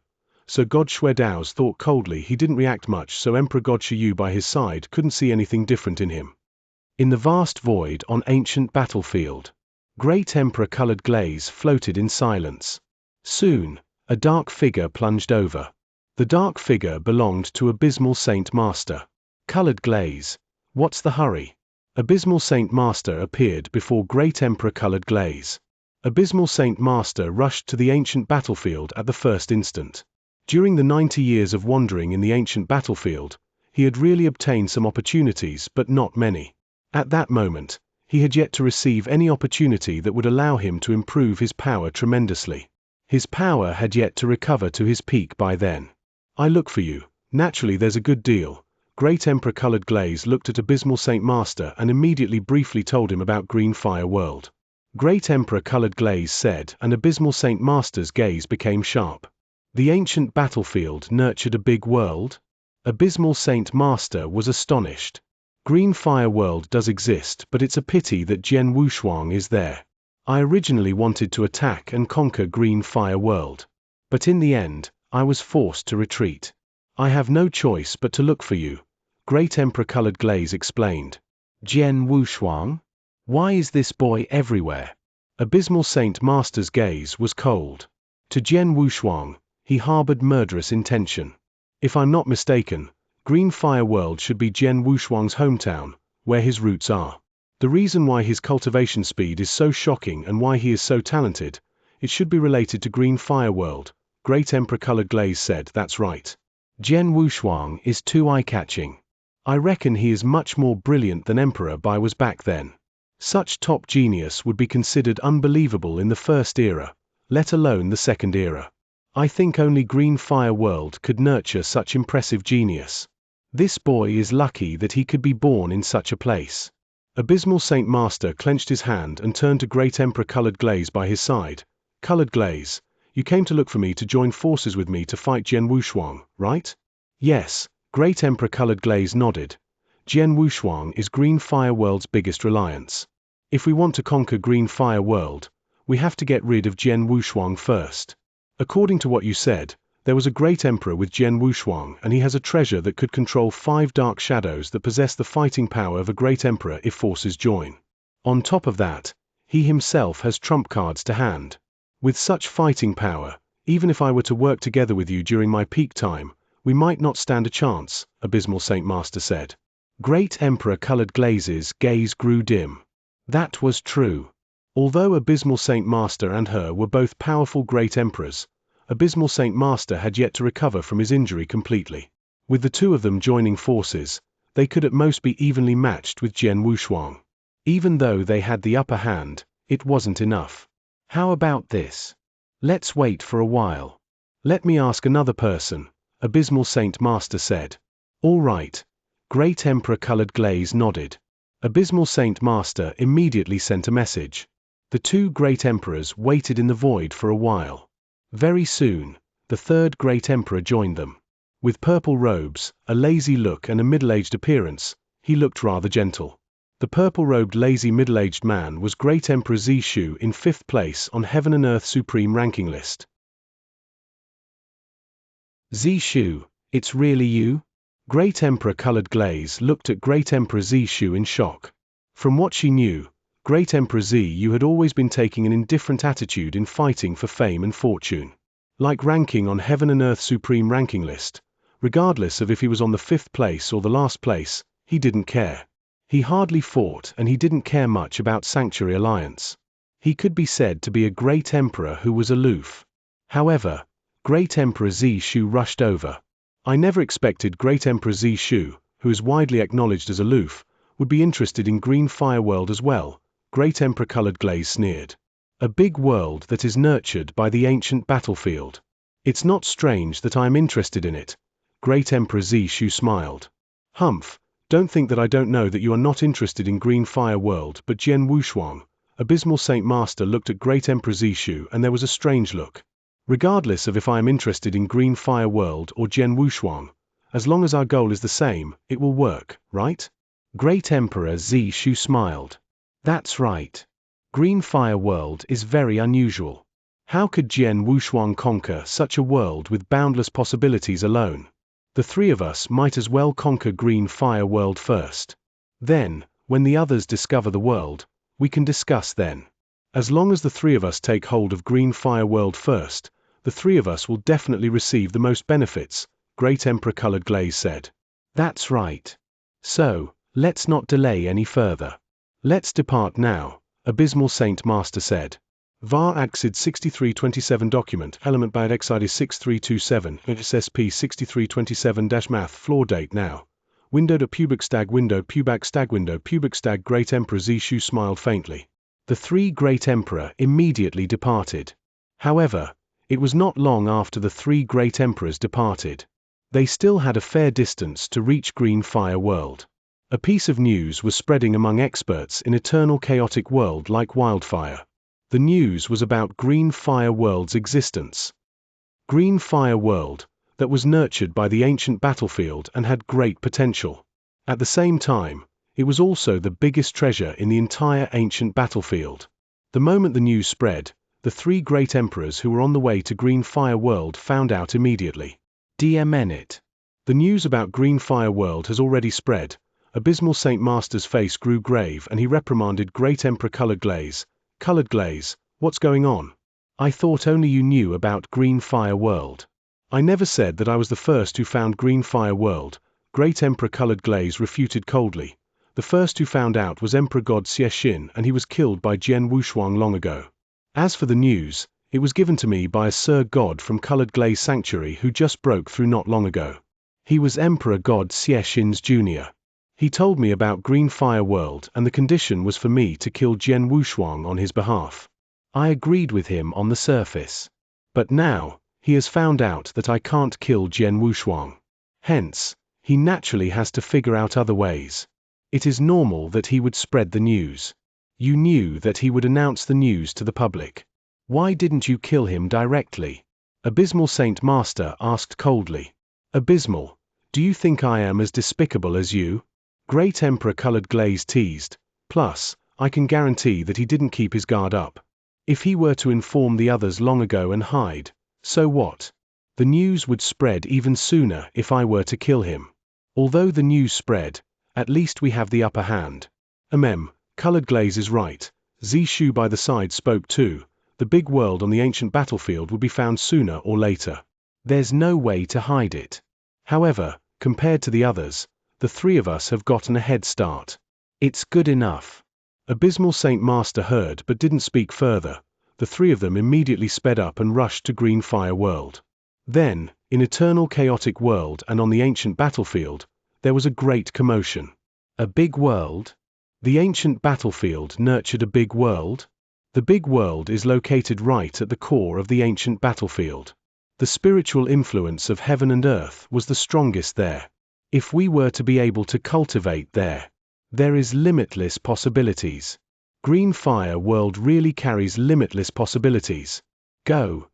So God Xuedao's thought coldly. He didn't react much, so Emperor God Shiyu by his side couldn't see anything different in him. In the vast void on ancient battlefield, Great Emperor Colored Glaze floated in silence. Soon, a dark figure plunged over. The dark figure belonged to Abysmal Saint Master. Colored Glaze, what's the hurry? Abysmal Saint Master appeared before Great Emperor Colored Glaze. Abysmal Saint Master rushed to the ancient battlefield at the first instant. During the 90 years of wandering in the ancient battlefield, he had really obtained some opportunities, but not many. At that moment, he had yet to receive any opportunity that would allow him to improve his power tremendously. His power had yet to recover to his peak by then. I look for you. Naturally, there's a good deal. Great Emperor Colored Glaze looked at Abysmal Saint Master and immediately briefly told him about Green Fire World. Great Emperor Colored Glaze said, and Abysmal Saint Master's gaze became sharp. The ancient battlefield nurtured a big world? Abysmal Saint Master was astonished. Green Fire World does exist, but it's a pity that Jian Wushuang is there. I originally wanted to attack and conquer Green Fire World. But in the end, I was forced to retreat. I have no choice but to look for you, Great Emperor Colored Glaze explained. Jian Wushuang? Why is this boy everywhere? Abysmal Saint Master's gaze was cold. To Jian Wushuang, he harbored murderous intention. If I'm not mistaken, Green Fire World should be Jian Wushuang's hometown, where his roots are. The reason why his cultivation speed is so shocking and why he is so talented, it should be related to Green Fire World, Great Emperor Colored Glaze said. That's right. Jian Wushuang is too eye-catching. I reckon he is much more brilliant than Emperor Bai was back then. Such top genius would be considered unbelievable in the first era, let alone the second era. I think only Green Fire World could nurture such impressive genius. This boy is lucky that he could be born in such a place. Abysmal Saint Master clenched his hand and turned to Great Emperor Colored Glaze by his side. Colored Glaze, you came to look for me to join forces with me to fight Jian Wushuang, right? Yes, Great Emperor Colored Glaze nodded. Jian Wushuang is Green Fire World's biggest reliance. If we want to conquer Green Fire World, we have to get rid of Jian Wushuang first. According to what you said, there was a great emperor with Jian Wushuang, and he has a treasure that could control 5 dark shadows that possess the fighting power of a great emperor if forces join. On top of that, he himself has trump cards to hand. With such fighting power, even if I were to work together with you during my peak time, we might not stand a chance, Abysmal Saint Master said. Great Emperor Colored Glaze's gaze grew dim. That was true. Although Abysmal Saint Master and her were both powerful great emperors, Abysmal Saint Master had yet to recover from his injury completely. With the two of them joining forces, they could at most be evenly matched with Jian Wushuang. Even though they had the upper hand, it wasn't enough. How about this? Let's wait for a while. Let me ask another person, Abysmal Saint Master said. All right. Great Emperor Colored Glaze nodded. Abysmal Saint Master immediately sent a message. The two great emperors waited in the void for a while. Very soon, the third great emperor joined them. With purple robes, a lazy look and a middle-aged appearance, he looked rather gentle. The purple-robed lazy middle-aged man was Great Emperor Zishu in 5th place on Heaven and Earth Supreme ranking list. Zishu, It's really you? Great Emperor Colored Glaze looked at Great Emperor Zishu in shock. From what she knew, Great Emperor Ziyu had always been taking an indifferent attitude in fighting for fame and fortune. Like ranking on Heaven and Earth Supreme ranking list, regardless of if he was on the 5th place or the last place, he didn't care. He hardly fought and he didn't care much about Sanctuary Alliance. He could be said to be a great emperor who was aloof. However, Great Emperor Zishu rushed over. I never expected Great Emperor Zishu, who is widely acknowledged as aloof, would be interested in Green Fire World as well, Great Emperor Colored Glaze sneered. A big world that is nurtured by the ancient battlefield. It's not strange that I am interested in it, Great Emperor Zishu smiled. Humph, don't think that I don't know that you are not interested in Green Fire World, but Jian Wushuang, Abysmal Saint Master, looked at Great Emperor Zishu and there was a strange look. Regardless of if I am interested in Green Fire World or Jian Wushuang, as long as our goal is the same, it will work, right? Great Emperor Zishu smiled. That's right. Green Fire World is very unusual. How could Jian Wushuang conquer such a world with boundless possibilities alone? The three of us might as well conquer Green Fire World first. Then, when the others discover the world, we can discuss then. As long as the three of us take hold of Green Fire World first, the three of us will definitely receive the most benefits, Great Emperor Colored Glaze said. That's right. So, let's not delay any further. Let's depart now, Abysmal Saint Master said. Var Axid 6327 document, element bad exide 6327, SSP 6327-math, floor date now. Window to pubic stag window pubic stag Great Emperor Zishu smiled faintly. The three Great Emperor immediately departed. However, it was not long after the three Great Emperors departed. They still had a fair distance to reach Green Fire World. A piece of news was spreading among experts in Eternal Chaotic World like wildfire. The news was about Green Fire World's existence. Green Fire World, that was nurtured by the ancient battlefield and had great potential. At the same time, it was also the biggest treasure in the entire ancient battlefield. The moment the news spread, the three Great Emperors who were on the way to Green Fire World found out immediately. DMN it. The news about Green Fire World has already spread. Abysmal Saint Master's face grew grave and he reprimanded Great Emperor Colored Glaze. Colored Glaze, what's going on? I thought only you knew about Green Fire World. I never said that I was the first who found Green Fire World, Great Emperor Colored Glaze refuted coldly. The first who found out was Emperor God Xiexin and he was killed by Jian Wushuang long ago. As for the news, it was given to me by a Sir God from Colored Glaze Sanctuary who just broke through not long ago. He was Emperor God Xiexin's junior. He told me about Green Fire World and the condition was for me to kill Jian Wushuang on his behalf. I agreed with him on the surface. But now, he has found out that I can't kill Jian Wushuang. Hence, he naturally has to figure out other ways. It is normal that he would spread the news. You knew that he would announce the news to the public. Why didn't you kill him directly? Abysmal Saint Master asked coldly. Abysmal, do you think I am as despicable as you? Great Emperor Colored Glaze teased. Plus, I can guarantee that he didn't keep his guard up. If he were to inform the others long ago and hide, so what? The news would spread even sooner if I were to kill him. Although the news spread, at least we have the upper hand. Colored Glaze is right. Zishu by the side spoke too. The big world on the ancient battlefield would be found sooner or later. There's no way to hide it. However, compared to the others, the three of us have gotten a head start. It's good enough. Abysmal Saint Master heard but didn't speak further. The three of them immediately sped up and rushed to Green Fire World. Then, in Eternal Chaotic World and on the ancient battlefield, there was a great commotion. A big world? The ancient battlefield nurtured a big world? The big world is located right at the core of the ancient battlefield. The spiritual influence of heaven and earth was the strongest there. If we were to be able to cultivate there is limitless possibilities. Green Fire World really carries limitless possibilities. Go,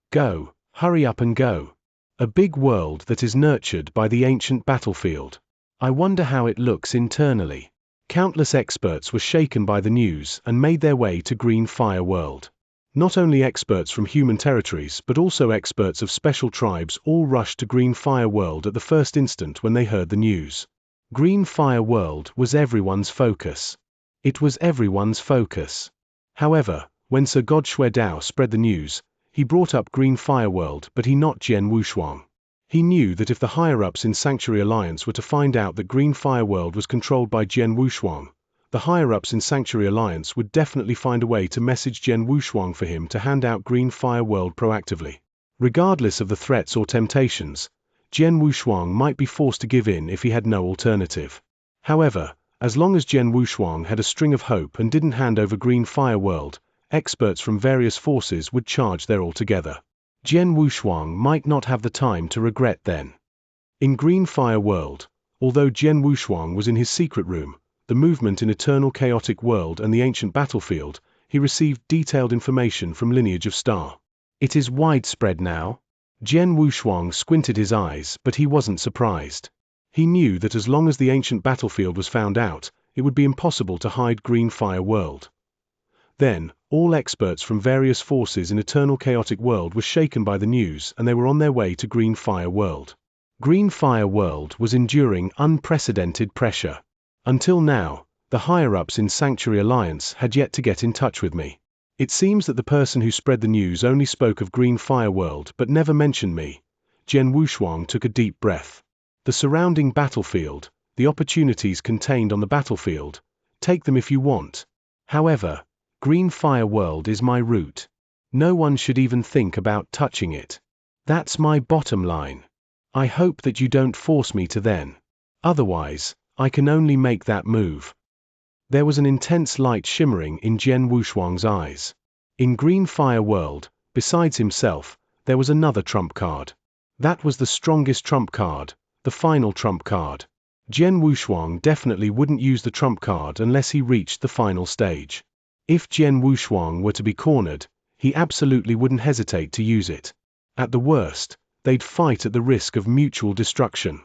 hurry up and go. A big world that is nurtured by the ancient battlefield. I wonder how it looks internally. Countless experts were shaken by the news and made their way to Green Fire World. Not only experts from human territories but also experts of special tribes all rushed to Green Fire World at the first instant when they heard the news. Green Fire World was everyone's focus. It was everyone's focus. However, when Sir God Shuedao spread the news, he brought up Green Fire World, but he not Jian Wushuang. He knew that if the higher-ups in Sanctuary Alliance were to find out that Green Fire World was controlled by Jian Wushuang, the higher-ups in Sanctuary Alliance would definitely find a way to message Jian Wushuang for him to hand out Green Fire World proactively. Regardless of the threats or temptations, Jian Wushuang might be forced to give in if he had no alternative. However, as long as Jian Wushuang had a string of hope and didn't hand over Green Fire World, experts from various forces would charge there altogether. Jian Wushuang might not have the time to regret then. In Green Fire World, although Jian Wushuang was in his secret room, the movement in Eternal Chaotic World and the ancient battlefield, he received detailed information from Lineage of Star. It is widespread now. Jian Wushuang squinted his eyes, but he wasn't surprised. He knew that as long as the ancient battlefield was found out, it would be impossible to hide Green Fire World. Then, all experts from various forces in Eternal Chaotic World were shaken by the news and they were on their way to Green Fire World. Green Fire World was enduring unprecedented pressure. Until now, the higher-ups in Sanctuary Alliance had yet to get in touch with me. It seems that the person who spread the news only spoke of Green Fire World but never mentioned me. Jian Wushuang took a deep breath. The surrounding battlefield, the opportunities contained on the battlefield, take them if you want. However, Green Fire World is my route. No one should even think about touching it. That's my bottom line. I hope that you don't force me to then. Otherwise, I can only make that move. There was an intense light shimmering in Jian Wushuang's eyes. In Green Fire World, besides himself, there was another trump card. That was the strongest trump card, the final trump card. Jian Wushuang definitely wouldn't use the trump card unless he reached the final stage. If Jian Wushuang were to be cornered, he absolutely wouldn't hesitate to use it. At the worst, they'd fight at the risk of mutual destruction.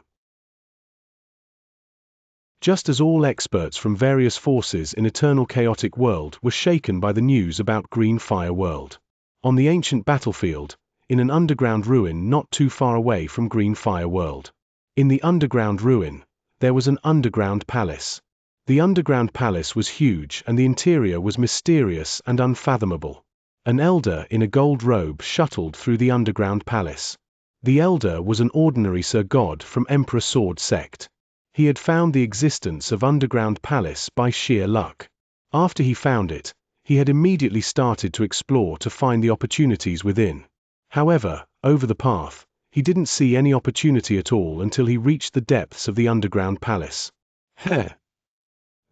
Just as all experts from various forces in Eternal Chaotic World were shaken by the news about Green Fire World. On the ancient battlefield, in an underground ruin not too far away from Green Fire World. In the underground ruin, there was an underground palace. The underground palace was huge and the interior was mysterious and unfathomable. An elder in a gold robe shuttled through the underground palace. The elder was an ordinary Sir God from Emperor Sword sect. He had found the existence of underground palace by sheer luck. After he found it, he had immediately started to explore to find the opportunities within. However, over the path, he didn't see any opportunity at all until he reached the depths of the underground palace. Heh!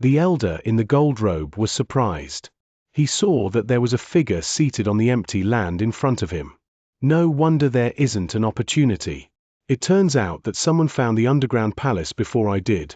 The elder in the gold robe was surprised. He saw that there was a figure seated on the empty land in front of him. No wonder there isn't an opportunity. It turns out that someone found the underground palace before I did.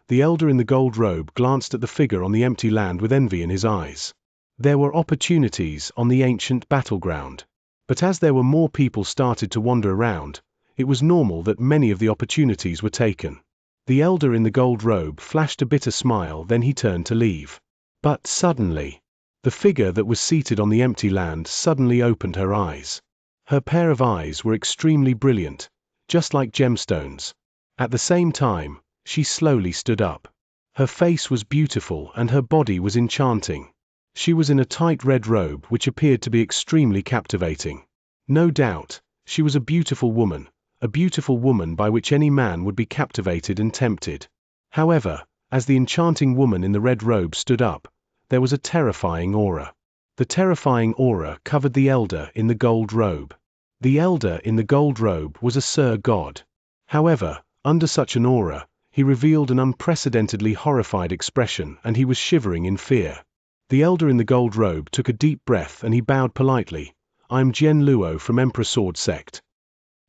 The elder in the gold robe glanced at the figure on the empty land with envy in his eyes. There were opportunities on the ancient battleground. But as there were more people started to wander around, it was normal that many of the opportunities were taken. The elder in the gold robe flashed a bitter smile, then he turned to leave. But suddenly, the figure that was seated on the empty land suddenly opened her eyes. Her pair of eyes were extremely brilliant, just like gemstones. At the same time, she slowly stood up. Her face was beautiful and her body was enchanting. She was in a tight red robe which appeared to be extremely captivating. No doubt, she was a beautiful woman by which any man would be captivated and tempted. However, as the enchanting woman in the red robe stood up, there was a terrifying aura. The terrifying aura covered the elder in the gold robe. The elder in the gold robe was a Sir God. However, under such an aura, he revealed an unprecedentedly horrified expression and he was shivering in fear. The elder in the gold robe took a deep breath and he bowed politely. I'm Jian Luo from Emperor Sword sect.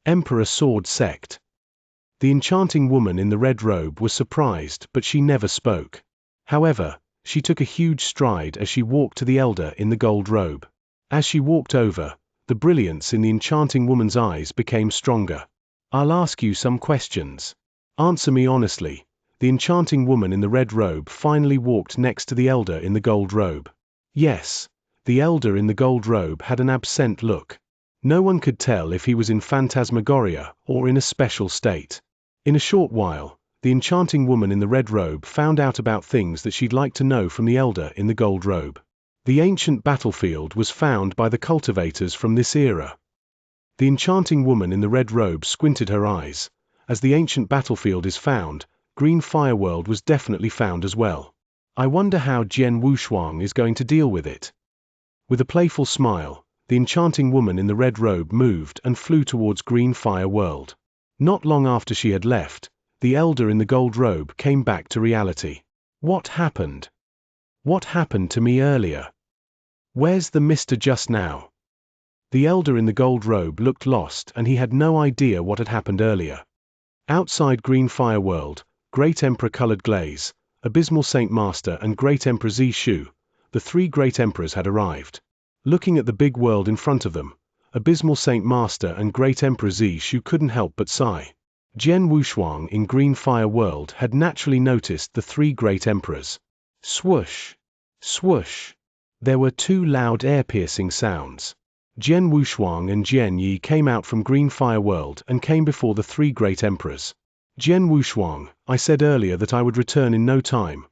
Emperor Sword sect. The enchanting woman in the red robe was surprised, but she never spoke. However, she took a huge stride as she walked to the elder in the gold robe. As she walked over, the brilliance in the enchanting woman's eyes became stronger. I'll ask you some questions. Answer me honestly. The enchanting woman in the red robe finally walked next to the elder in the gold robe. Yes. The elder in the gold robe had an absent look. No one could tell if he was in phantasmagoria or in a special state. In a short while, the enchanting woman in the red robe found out about things that she'd like to know from the elder in the gold robe. The ancient battlefield was found by the cultivators from this era. The enchanting woman in the red robe squinted her eyes. As the ancient battlefield is found, Green Fireworld was definitely found as well. I wonder how Jian Wushuang is going to deal with it. With a playful smile, the enchanting woman in the red robe moved and flew towards Green Fireworld. Not long after she had left, the elder in the gold robe came back to reality. What happened? What happened to me earlier? Where's the Mr. just now? The elder in the gold robe looked lost and he had no idea what had happened earlier. Outside Green Fireworld, Great Emperor Colored Glaze, Abysmal Saint Master and Great Emperor Zishu, the three great emperors had arrived. Looking at the big world in front of them, Abysmal Saint Master and Great Emperor Zishu couldn't help but sigh. Jian Wushuang in Green Fireworld had naturally noticed the three great emperors. Swoosh! Swoosh! There were two loud air-piercing sounds. Jian Wushuang and Jian Yi came out from Green Fireworld and came before the three great emperors. Jian Wushuang, I said earlier that I would return in no time.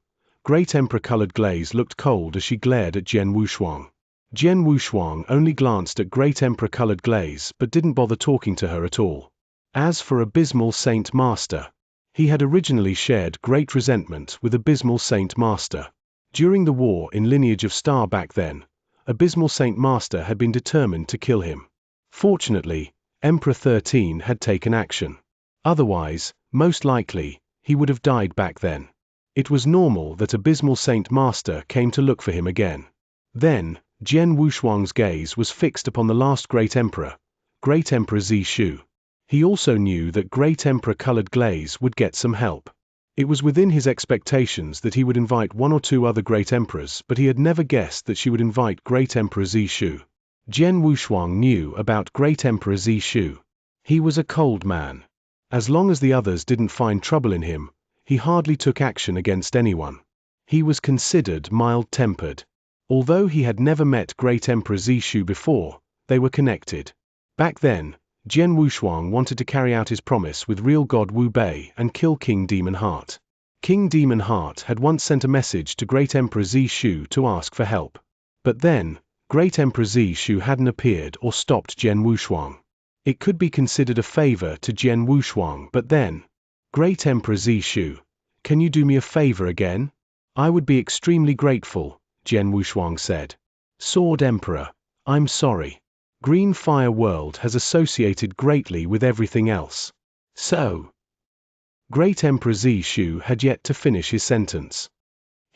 Great Emperor Colored Glaze looked cold as she glared at Jian Wushuang. Jian Wushuang only glanced at Great Emperor Colored Glaze but didn't bother talking to her at all. As for Abysmal Saint Master, he had originally shared great resentment with Abysmal Saint Master. During the war in Lineage of Star back then, Abysmal Saint Master had been determined to kill him. Fortunately, Emperor 13 had taken action. Otherwise, most likely, he would have died back then. It was normal that Abysmal Saint Master came to look for him again. Then, Jian Wushuang's gaze was fixed upon the last great emperor, Great Emperor Zishu. He also knew that Great Emperor Colored Glaze would get some help. It was within his expectations that he would invite one or two other great emperors, but he had never guessed that she would invite Great Emperor Zishu. Jian Wushuang knew about Great Emperor Zishu. He was a cold man. As long as the others didn't find trouble in him, he hardly took action against anyone. He was considered mild-tempered. Although he had never met Great Emperor Zishu before, they were connected. Back then, Jian Wushuang wanted to carry out his promise with real god Wu Bei and kill King Demon Heart. King Demon Heart had once sent a message to Great Emperor Zishu to ask for help. But then, Great Emperor Zishu hadn't appeared or stopped Jian Wushuang. It could be considered a favor to Jian Wushuang, but then, Great Emperor Zishu, can you do me a favor again? I would be extremely grateful, Jian Wushuang said. Sword Emperor, I'm sorry. Green Fire World has associated greatly with everything else. So, Great Emperor Zishu had yet to finish his sentence.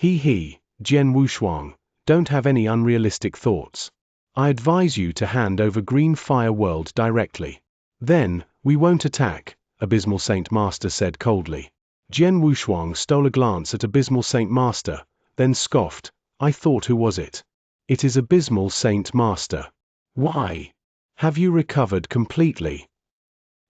Jian Wushuang, don't have any unrealistic thoughts. I advise you to hand over Green Fire World directly. Then, we won't attack, Abysmal Saint Master said coldly. Jian Wushuang stole a glance at Abysmal Saint Master, then scoffed, I thought who was it? It is Abysmal Saint Master. Why? Have you recovered completely?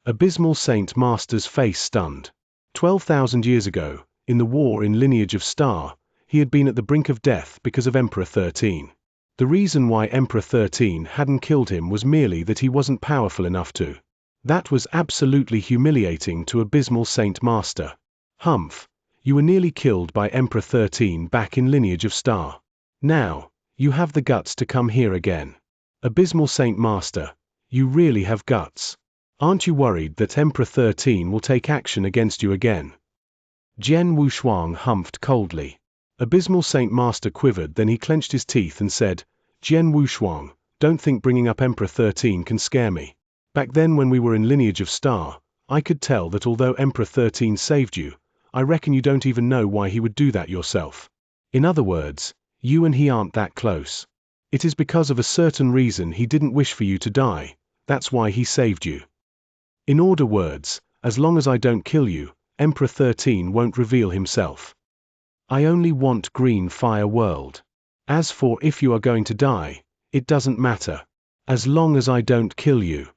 Abysmal Saint Master's face stunned. 12,000 years ago, in the war in Lineage of Star, he had been at the brink of death because of Emperor 13. The reason why Emperor 13 hadn't killed him was merely that he wasn't powerful enough to. That was absolutely humiliating to Abysmal Saint Master. Humph, you were nearly killed by Emperor 13 back in Lineage of Star. Now, you have the guts to come here again. Abysmal Saint Master, you really have guts. Aren't you worried that Emperor 13 will take action against you again? Jian Wushuang humphed coldly. Abysmal Saint Master quivered, then he clenched his teeth and said, Jian Wushuang, don't think bringing up Emperor 13 can scare me. Back then when we were in Lineage of Star, I could tell that although Emperor 13 saved you, I reckon you don't even know why he would do that yourself. In other words, you and he aren't that close. It is because of a certain reason he didn't wish for you to die, that's why he saved you. In other words, as long as I don't kill you, Emperor 13 won't reveal himself. I only want Green Fire World. As for if you are going to die, it doesn't matter. As long as I don't kill you.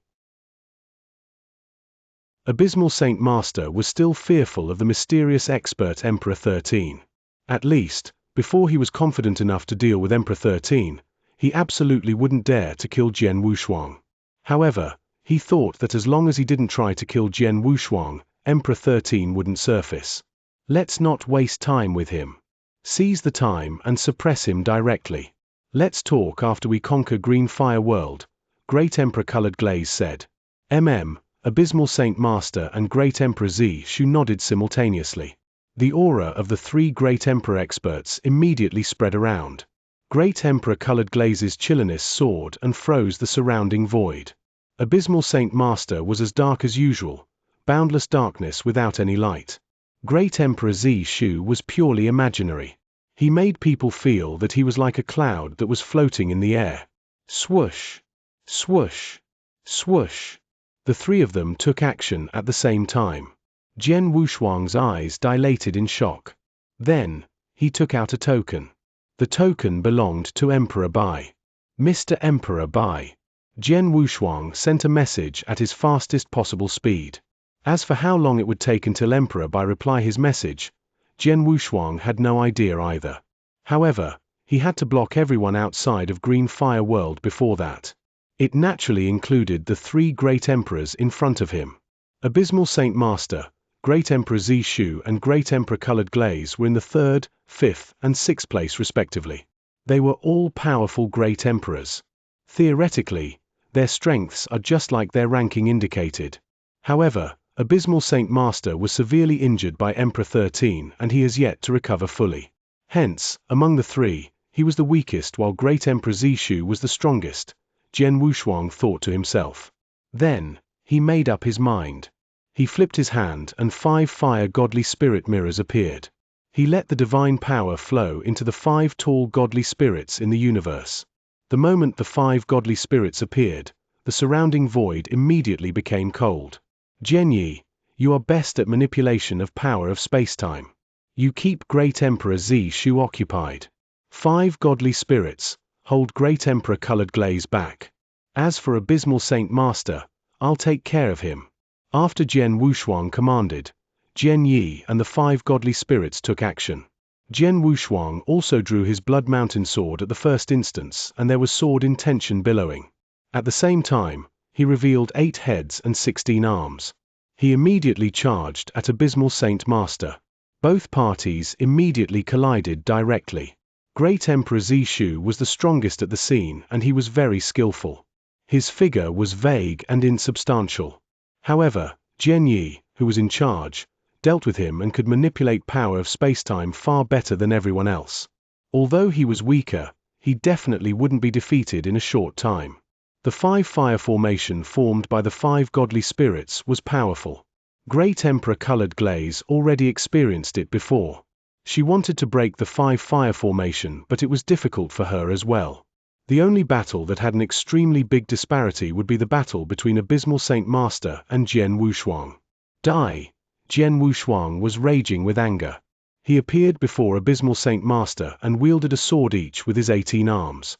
Abysmal Saint Master was still fearful of the mysterious expert Emperor 13. At least, before he was confident enough to deal with Emperor 13, he absolutely wouldn't dare to kill Jian Wushuang. However, he thought that as long as he didn't try to kill Jian Wushuang, Emperor 13 wouldn't surface. Let's not waste time with him. Seize the time and suppress him directly. Let's talk after we conquer Green Fire World, Great Emperor Colored Glaze said. Abysmal Saint Master and Great Emperor Xishu nodded simultaneously. The aura of the three Great Emperor experts immediately spread around. Great Emperor Colored Glaze's chilliness soared and froze the surrounding void. Abysmal Saint Master was as dark as usual, boundless darkness without any light. Great Emperor Xishu was purely imaginary. He made people feel that he was like a cloud that was floating in the air. Swoosh! Swoosh! Swoosh! The three of them took action at the same time. Jian Wushuang's eyes dilated in shock. Then, he took out a token. The token belonged to Emperor Bai. Mr. Emperor Bai. Jian Wushuang sent a message at his fastest possible speed. As for how long it would take until Emperor Bai reply his message, Jian Wushuang had no idea either. However, he had to block everyone outside of Green Fire World before that. It naturally included the three great emperors in front of him. Abysmal Saint Master, Great Emperor Xishu and Great Emperor Colored Glaze were in the 3rd, 5th, and 6th place respectively. They were all powerful great emperors. Theoretically, their strengths are just like their ranking indicated. However, Abysmal Saint Master was severely injured by Emperor 13 and he has yet to recover fully. Hence, among the three, he was the weakest while Great Emperor Xishu was the strongest, Jian Wushuang thought to himself. Then, he made up his mind. He flipped his hand and 5 fire godly spirit mirrors appeared. He let the divine power flow into the 5 tall godly spirits in the universe. The moment the 5 godly spirits appeared, the surrounding void immediately became cold. Jian, you are best at manipulation of power of space-time. You keep Great Emperor Xishu occupied. 5 godly spirits, hold Great Emperor Colored Glaze back. As for Abysmal Saint Master, I'll take care of him. After Jian Wushuang commanded, Jian Yi and the 5 godly spirits took action. Jian Wushuang also drew his Blood Mountain sword at the first instance and there was sword intention billowing. At the same time, he revealed 8 heads and 16 arms. He immediately charged at Abysmal Saint Master. Both parties immediately collided directly. Great Emperor Xishu was the strongest at the scene and he was very skillful. His figure was vague and insubstantial. However, Jian Yi, who was in charge, dealt with him and could manipulate power of space-time far better than everyone else. Although he was weaker, he definitely wouldn't be defeated in a short time. The 5 fire formation formed by the 5 godly spirits was powerful. Great Emperor Colored Glaze already experienced it before. She wanted to break the 5 fire formation but it was difficult for her as well. The only battle that had an extremely big disparity would be the battle between Abysmal Saint Master and Jian Wushuang. Die! Jian Wushuang was raging with anger. He appeared before Abysmal Saint Master and wielded a sword each with his 18 arms.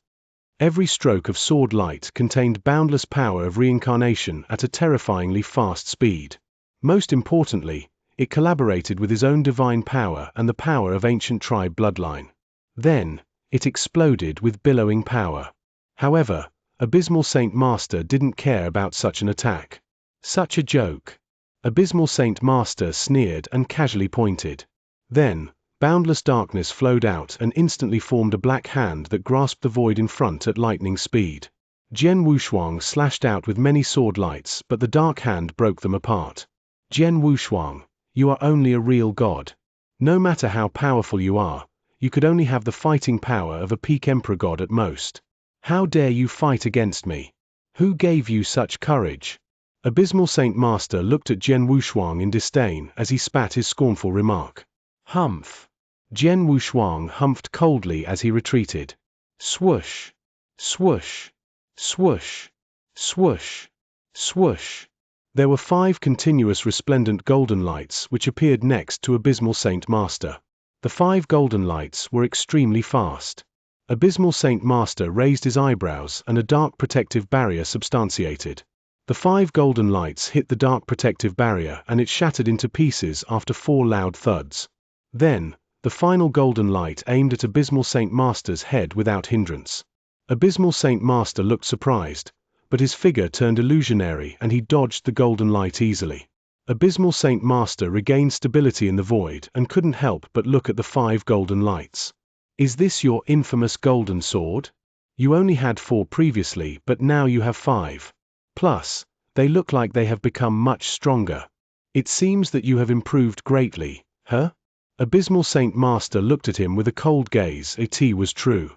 Every stroke of sword light contained boundless power of reincarnation at a terrifyingly fast speed. Most importantly, it collaborated with his own divine power and the power of ancient tribe bloodline. Then, it exploded with billowing power. However, Abysmal Saint Master didn't care about such an attack. Such a joke. Abysmal Saint Master sneered and casually pointed. Then, boundless darkness flowed out and instantly formed a black hand that grasped the void in front at lightning speed. Jian Wushuang slashed out with many sword lights but the dark hand broke them apart. Jian Wushuang, you are only a real god. No matter how powerful you are, you could only have the fighting power of a peak emperor god at most. How dare you fight against me? Who gave you such courage? Abysmal Saint Master looked at Jian Wushuang in disdain as he spat his scornful remark. Humph! Jian Wushuang humphed coldly as he retreated. Swoosh! Swoosh! Swoosh! Swoosh! Swoosh! There were 5 continuous resplendent golden lights which appeared next to Abysmal Saint Master. The 5 golden lights were extremely fast. Abysmal Saint Master raised his eyebrows and a dark protective barrier substantiated. The 5 golden lights hit the dark protective barrier and it shattered into pieces after 4 loud thuds. Then, the final golden light aimed at Abysmal Saint Master's head without hindrance. Abysmal Saint Master looked surprised, but his figure turned illusionary and he dodged the golden light easily. Abysmal Saint Master regained stability in the void and couldn't help but look at the 5 golden lights. Is this your infamous golden sword? You only had 4 previously, but now you have 5. Plus, they look like they have become much stronger. It seems that you have improved greatly, huh? Abysmal Saint Master looked at him with a cold gaze. It was true.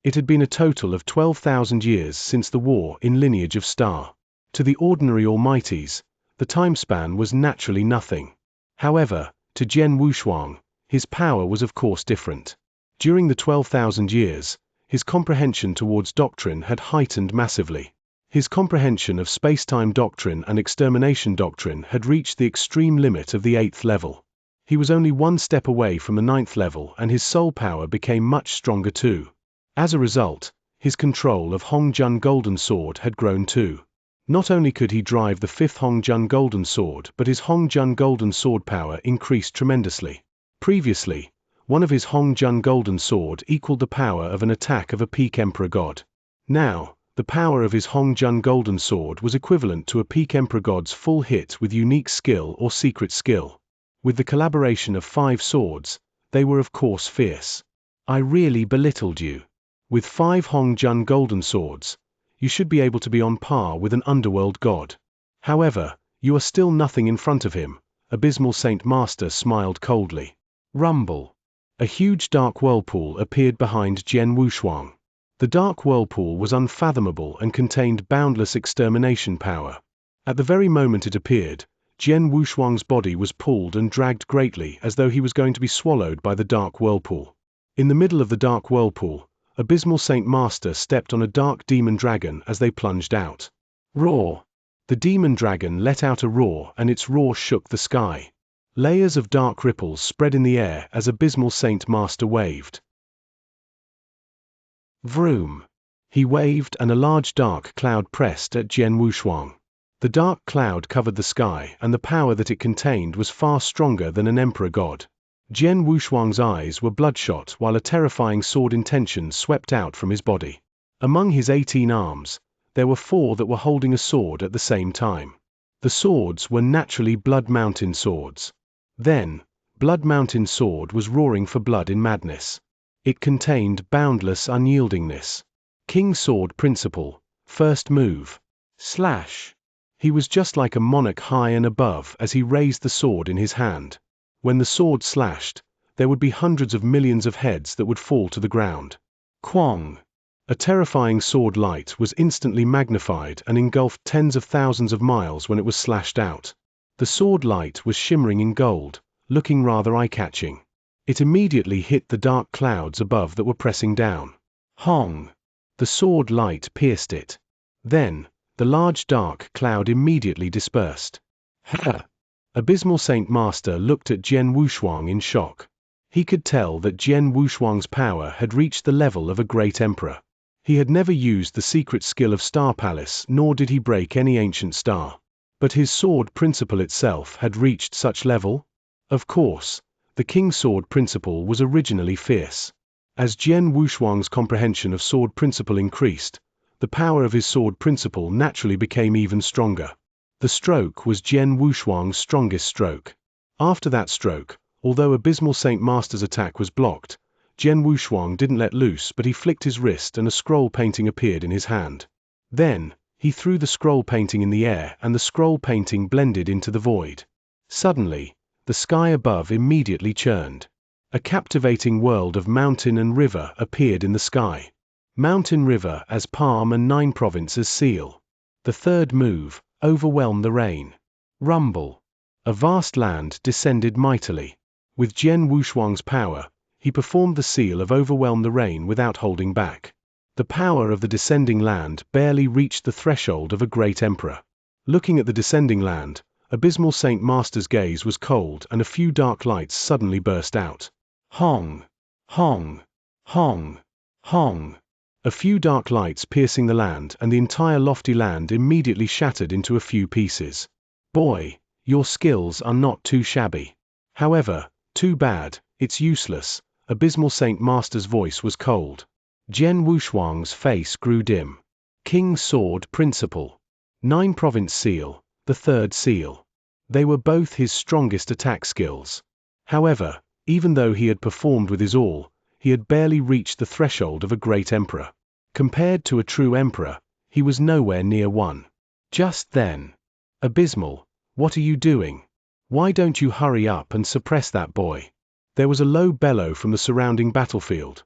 It had been a total of 12,000 years since the war in Lineage of Star. To the ordinary almighties, the time span was naturally nothing. However, to Jian Wushuang, his power was of course different. During the 12,000 years, his comprehension towards doctrine had heightened massively. His comprehension of space-time doctrine and extermination doctrine had reached the extreme limit of the 8th level. He was only 1 step away from the 9th level and his soul power became much stronger too. As a result, his control of Hongjun Golden Sword had grown too. Not only could he drive the 5th Hongjun Golden Sword, but his Hongjun Golden Sword power increased tremendously. Previously, one of his Hongjun Golden Sword equaled the power of an attack of a peak Emperor God. Now, the power of his Hongjun Golden Sword was equivalent to a peak Emperor God's full hit with unique skill or secret skill. With the collaboration of 5 swords, they were of course fierce. I really belittled you. With 5 Hongjun Golden Swords, you should be able to be on par with an underworld god. However, you are still nothing in front of him. Abysmal Saint Master smiled coldly. Rumble. A huge dark whirlpool appeared behind Jian Wushuang. The dark whirlpool was unfathomable and contained boundless extermination power. At the very moment it appeared, Jian Wushuang's body was pulled and dragged greatly as though he was going to be swallowed by the dark whirlpool. In the middle of the dark whirlpool, Abysmal Saint Master stepped on a dark demon dragon as they plunged out. Roar! The demon dragon let out a roar and its roar shook the sky. Layers of dark ripples spread in the air as Abysmal Saint Master waved. Vroom! He waved and a large dark cloud pressed at Jian Wushuang. The dark cloud covered the sky and the power that it contained was far stronger than an emperor god. Jian Wushuang's eyes were bloodshot while a terrifying sword intention swept out from his body. Among his 18 arms, there were 4 that were holding a sword at the same time. The swords were naturally Blood Mountain swords. Then, Blood Mountain sword was roaring for blood in madness. It contained boundless unyieldingness. King Sword Principle, first move. Slash! He was just like a monarch high and above as he raised the sword in his hand. When the sword slashed, there would be hundreds of millions of heads that would fall to the ground. Quang! A terrifying sword light was instantly magnified and engulfed tens of thousands of miles when it was slashed out. The sword light was shimmering in gold, looking rather eye-catching. It immediately hit the dark clouds above that were pressing down. Hong! The sword light pierced it. Then, the large dark cloud immediately dispersed. Ha! Abysmal Saint Master looked at Jian Wushuang in shock. He could tell that Jian Wushuang's power had reached the level of a great emperor. He had never used the secret skill of Star Palace nor did he break any ancient star. But his sword principle itself had reached such level? Of course, the King Sword Principle was originally fierce. As Jian Wushuang's comprehension of sword principle increased, the power of his sword principle naturally became even stronger. The stroke was Jian Wushuang's strongest stroke. After that stroke, although Abysmal Saint Master's attack was blocked, Jian Wushuang didn't let loose but he flicked his wrist and a scroll painting appeared in his hand. Then, he threw the scroll painting in the air and the scroll painting blended into the void. Suddenly, the sky above immediately churned. A captivating world of mountain and river appeared in the sky. Mountain River as palm and 9 provinces seal. The third move, overwhelm the rain. Rumble. A vast land descended mightily. With Jian Wushuang's power, he performed the seal of overwhelm the rain without holding back. The power of the descending land barely reached the threshold of a great emperor. Looking at the descending land, Abysmal Saint Master's gaze was cold and a few dark lights suddenly burst out. Hong! Hong! Hong! Hong! A few dark lights piercing the land and the entire lofty land immediately shattered into a few pieces. Boy, your skills are not too shabby. However, too bad, it's useless. Abysmal Saint Master's voice was cold. Jian Wushuang's face grew dim. King's Sword Principle. 9 Province Seal, the third seal. They were both his strongest attack skills. However, even though he had performed with his all, he had barely reached the threshold of a great emperor. Compared to a true emperor, he was nowhere near one. Just then. Abysmal, what are you doing? Why don't you hurry up and suppress that boy? There was a low bellow from the surrounding battlefield.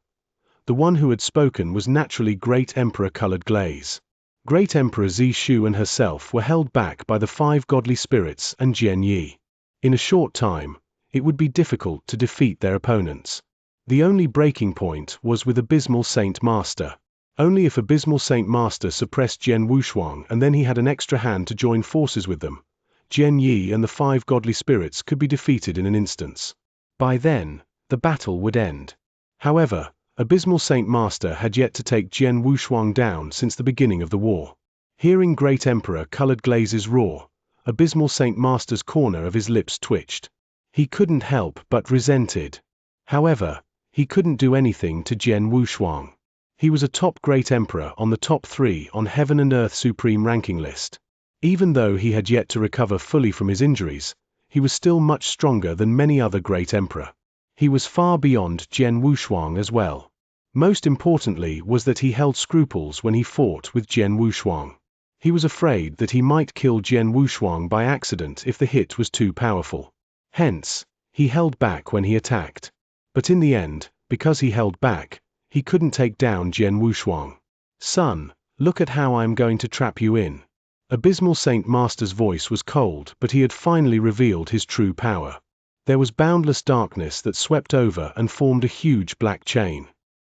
The one who had spoken was naturally Great Emperor Colored Glaze. Great Emperor Zishu and herself were held back by the 5 godly spirits and Jian Yi. In a short time, it would be difficult to defeat their opponents. The only breaking point was with Abysmal Saint Master. Only if Abysmal Saint Master suppressed Jian Wushuang and then he had an extra hand to join forces with them, Jian Yi and the 5 godly spirits could be defeated in an instant. By then, the battle would end. However, Abysmal Saint Master had yet to take Jian Wushuang down since the beginning of the war. Hearing Great Emperor Colored Glaze's roar, Abysmal Saint Master's corner of his lips twitched. He couldn't help but resented. However, he couldn't do anything to Jian Wushuang. He was a top Great Emperor on the top 3 on Heaven and Earth Supreme ranking list. Even though he had yet to recover fully from his injuries, he was still much stronger than many other Great Emperor. He was far beyond Jian Wushuang as well. Most importantly was that he held scruples when he fought with Jian Wushuang. He was afraid that he might kill Jian Wushuang by accident if the hit was too powerful. Hence, he held back when he attacked. But in the end, because he held back, he couldn't take down Jian Wushuang. Son, look at how I am going to trap you in. Abysmal Saint Master's voice was cold, but he had finally revealed his true power. There was boundless darkness that swept over and formed a huge black chain.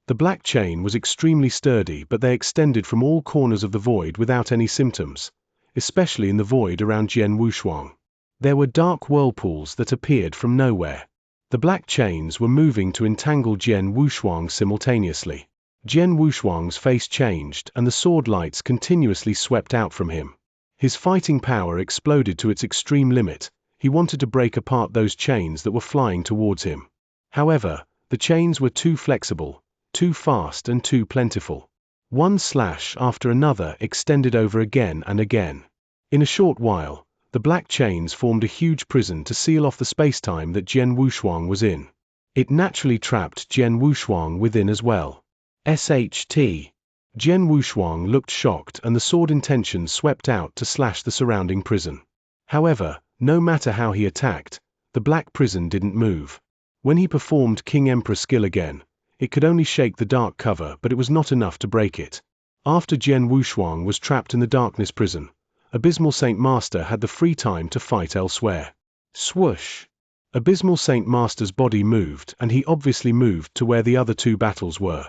The black chain was extremely sturdy, but they extended from all corners of the void without any symptoms, especially in the void around Jian Wushuang. There were dark whirlpools that appeared from nowhere. The black chains were moving to entangle Jian Wushuang simultaneously. Jian Wushuang's face changed and the sword lights continuously swept out from him. His fighting power exploded to its extreme limit. He wanted to break apart those chains that were flying towards him. However, the chains were too flexible, too fast and too plentiful. One slash after another extended over again and again. In a short while, the black chains formed a huge prison to seal off the space-time that Jian Wushuang was in. It naturally trapped Jian Wushuang within as well. SHT. Jian Wushuang looked shocked and the sword intention swept out to slash the surrounding prison. However, no matter how he attacked, the black prison didn't move. When he performed King Emperor skill again, it could only shake the dark cover, but it was not enough to break it. After Jian Wushuang was trapped in the darkness prison, Abysmal Saint Master had the free time to fight elsewhere. Swoosh! Abysmal Saint Master's body moved and he obviously moved to where the other 2 battles were.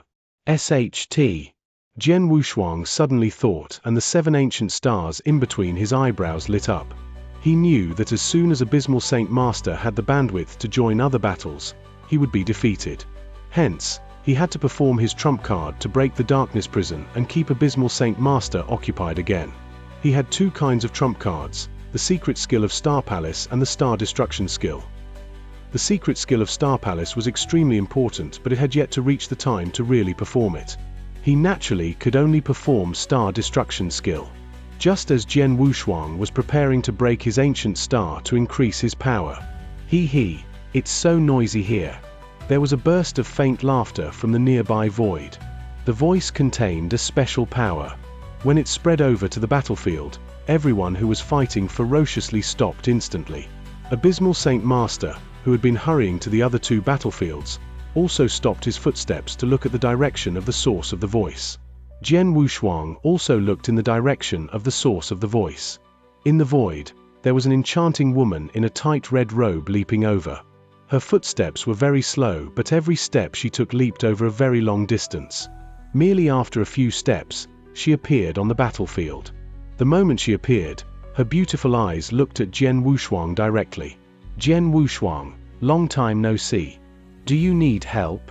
SHT. Jian Wushuang suddenly thought and the 7 ancient stars in between his eyebrows lit up. He knew that as soon as Abysmal Saint Master had the bandwidth to join other battles, he would be defeated. Hence, he had to perform his trump card to break the darkness prison and keep Abysmal Saint Master occupied again. He had 2 kinds of trump cards, the secret skill of Star Palace and the Star Destruction skill. The secret skill of Star Palace was extremely important, but it had yet to reach the time to really perform it. He naturally could only perform Star Destruction skill. Just as Jian Wushuang was preparing to break his ancient star to increase his power. Hee, it's so noisy here. There was a burst of faint laughter from the nearby void. The voice contained a special power. When it spread over to the battlefield, everyone who was fighting ferociously stopped instantly. Abysmal Saint Master, who had been hurrying to the other 2 battlefields, also stopped his footsteps to look at the direction of the source of the voice. Jian Wushuang also looked in the direction of the source of the voice. In the void, there was an enchanting woman in a tight red robe leaping over. Her footsteps were very slow, but every step she took leaped over a very long distance. Merely after a few steps, she appeared on the battlefield. The moment she appeared, her beautiful eyes looked at Jian Wushuang directly. Jian Wushuang, long time no see. Do you need help?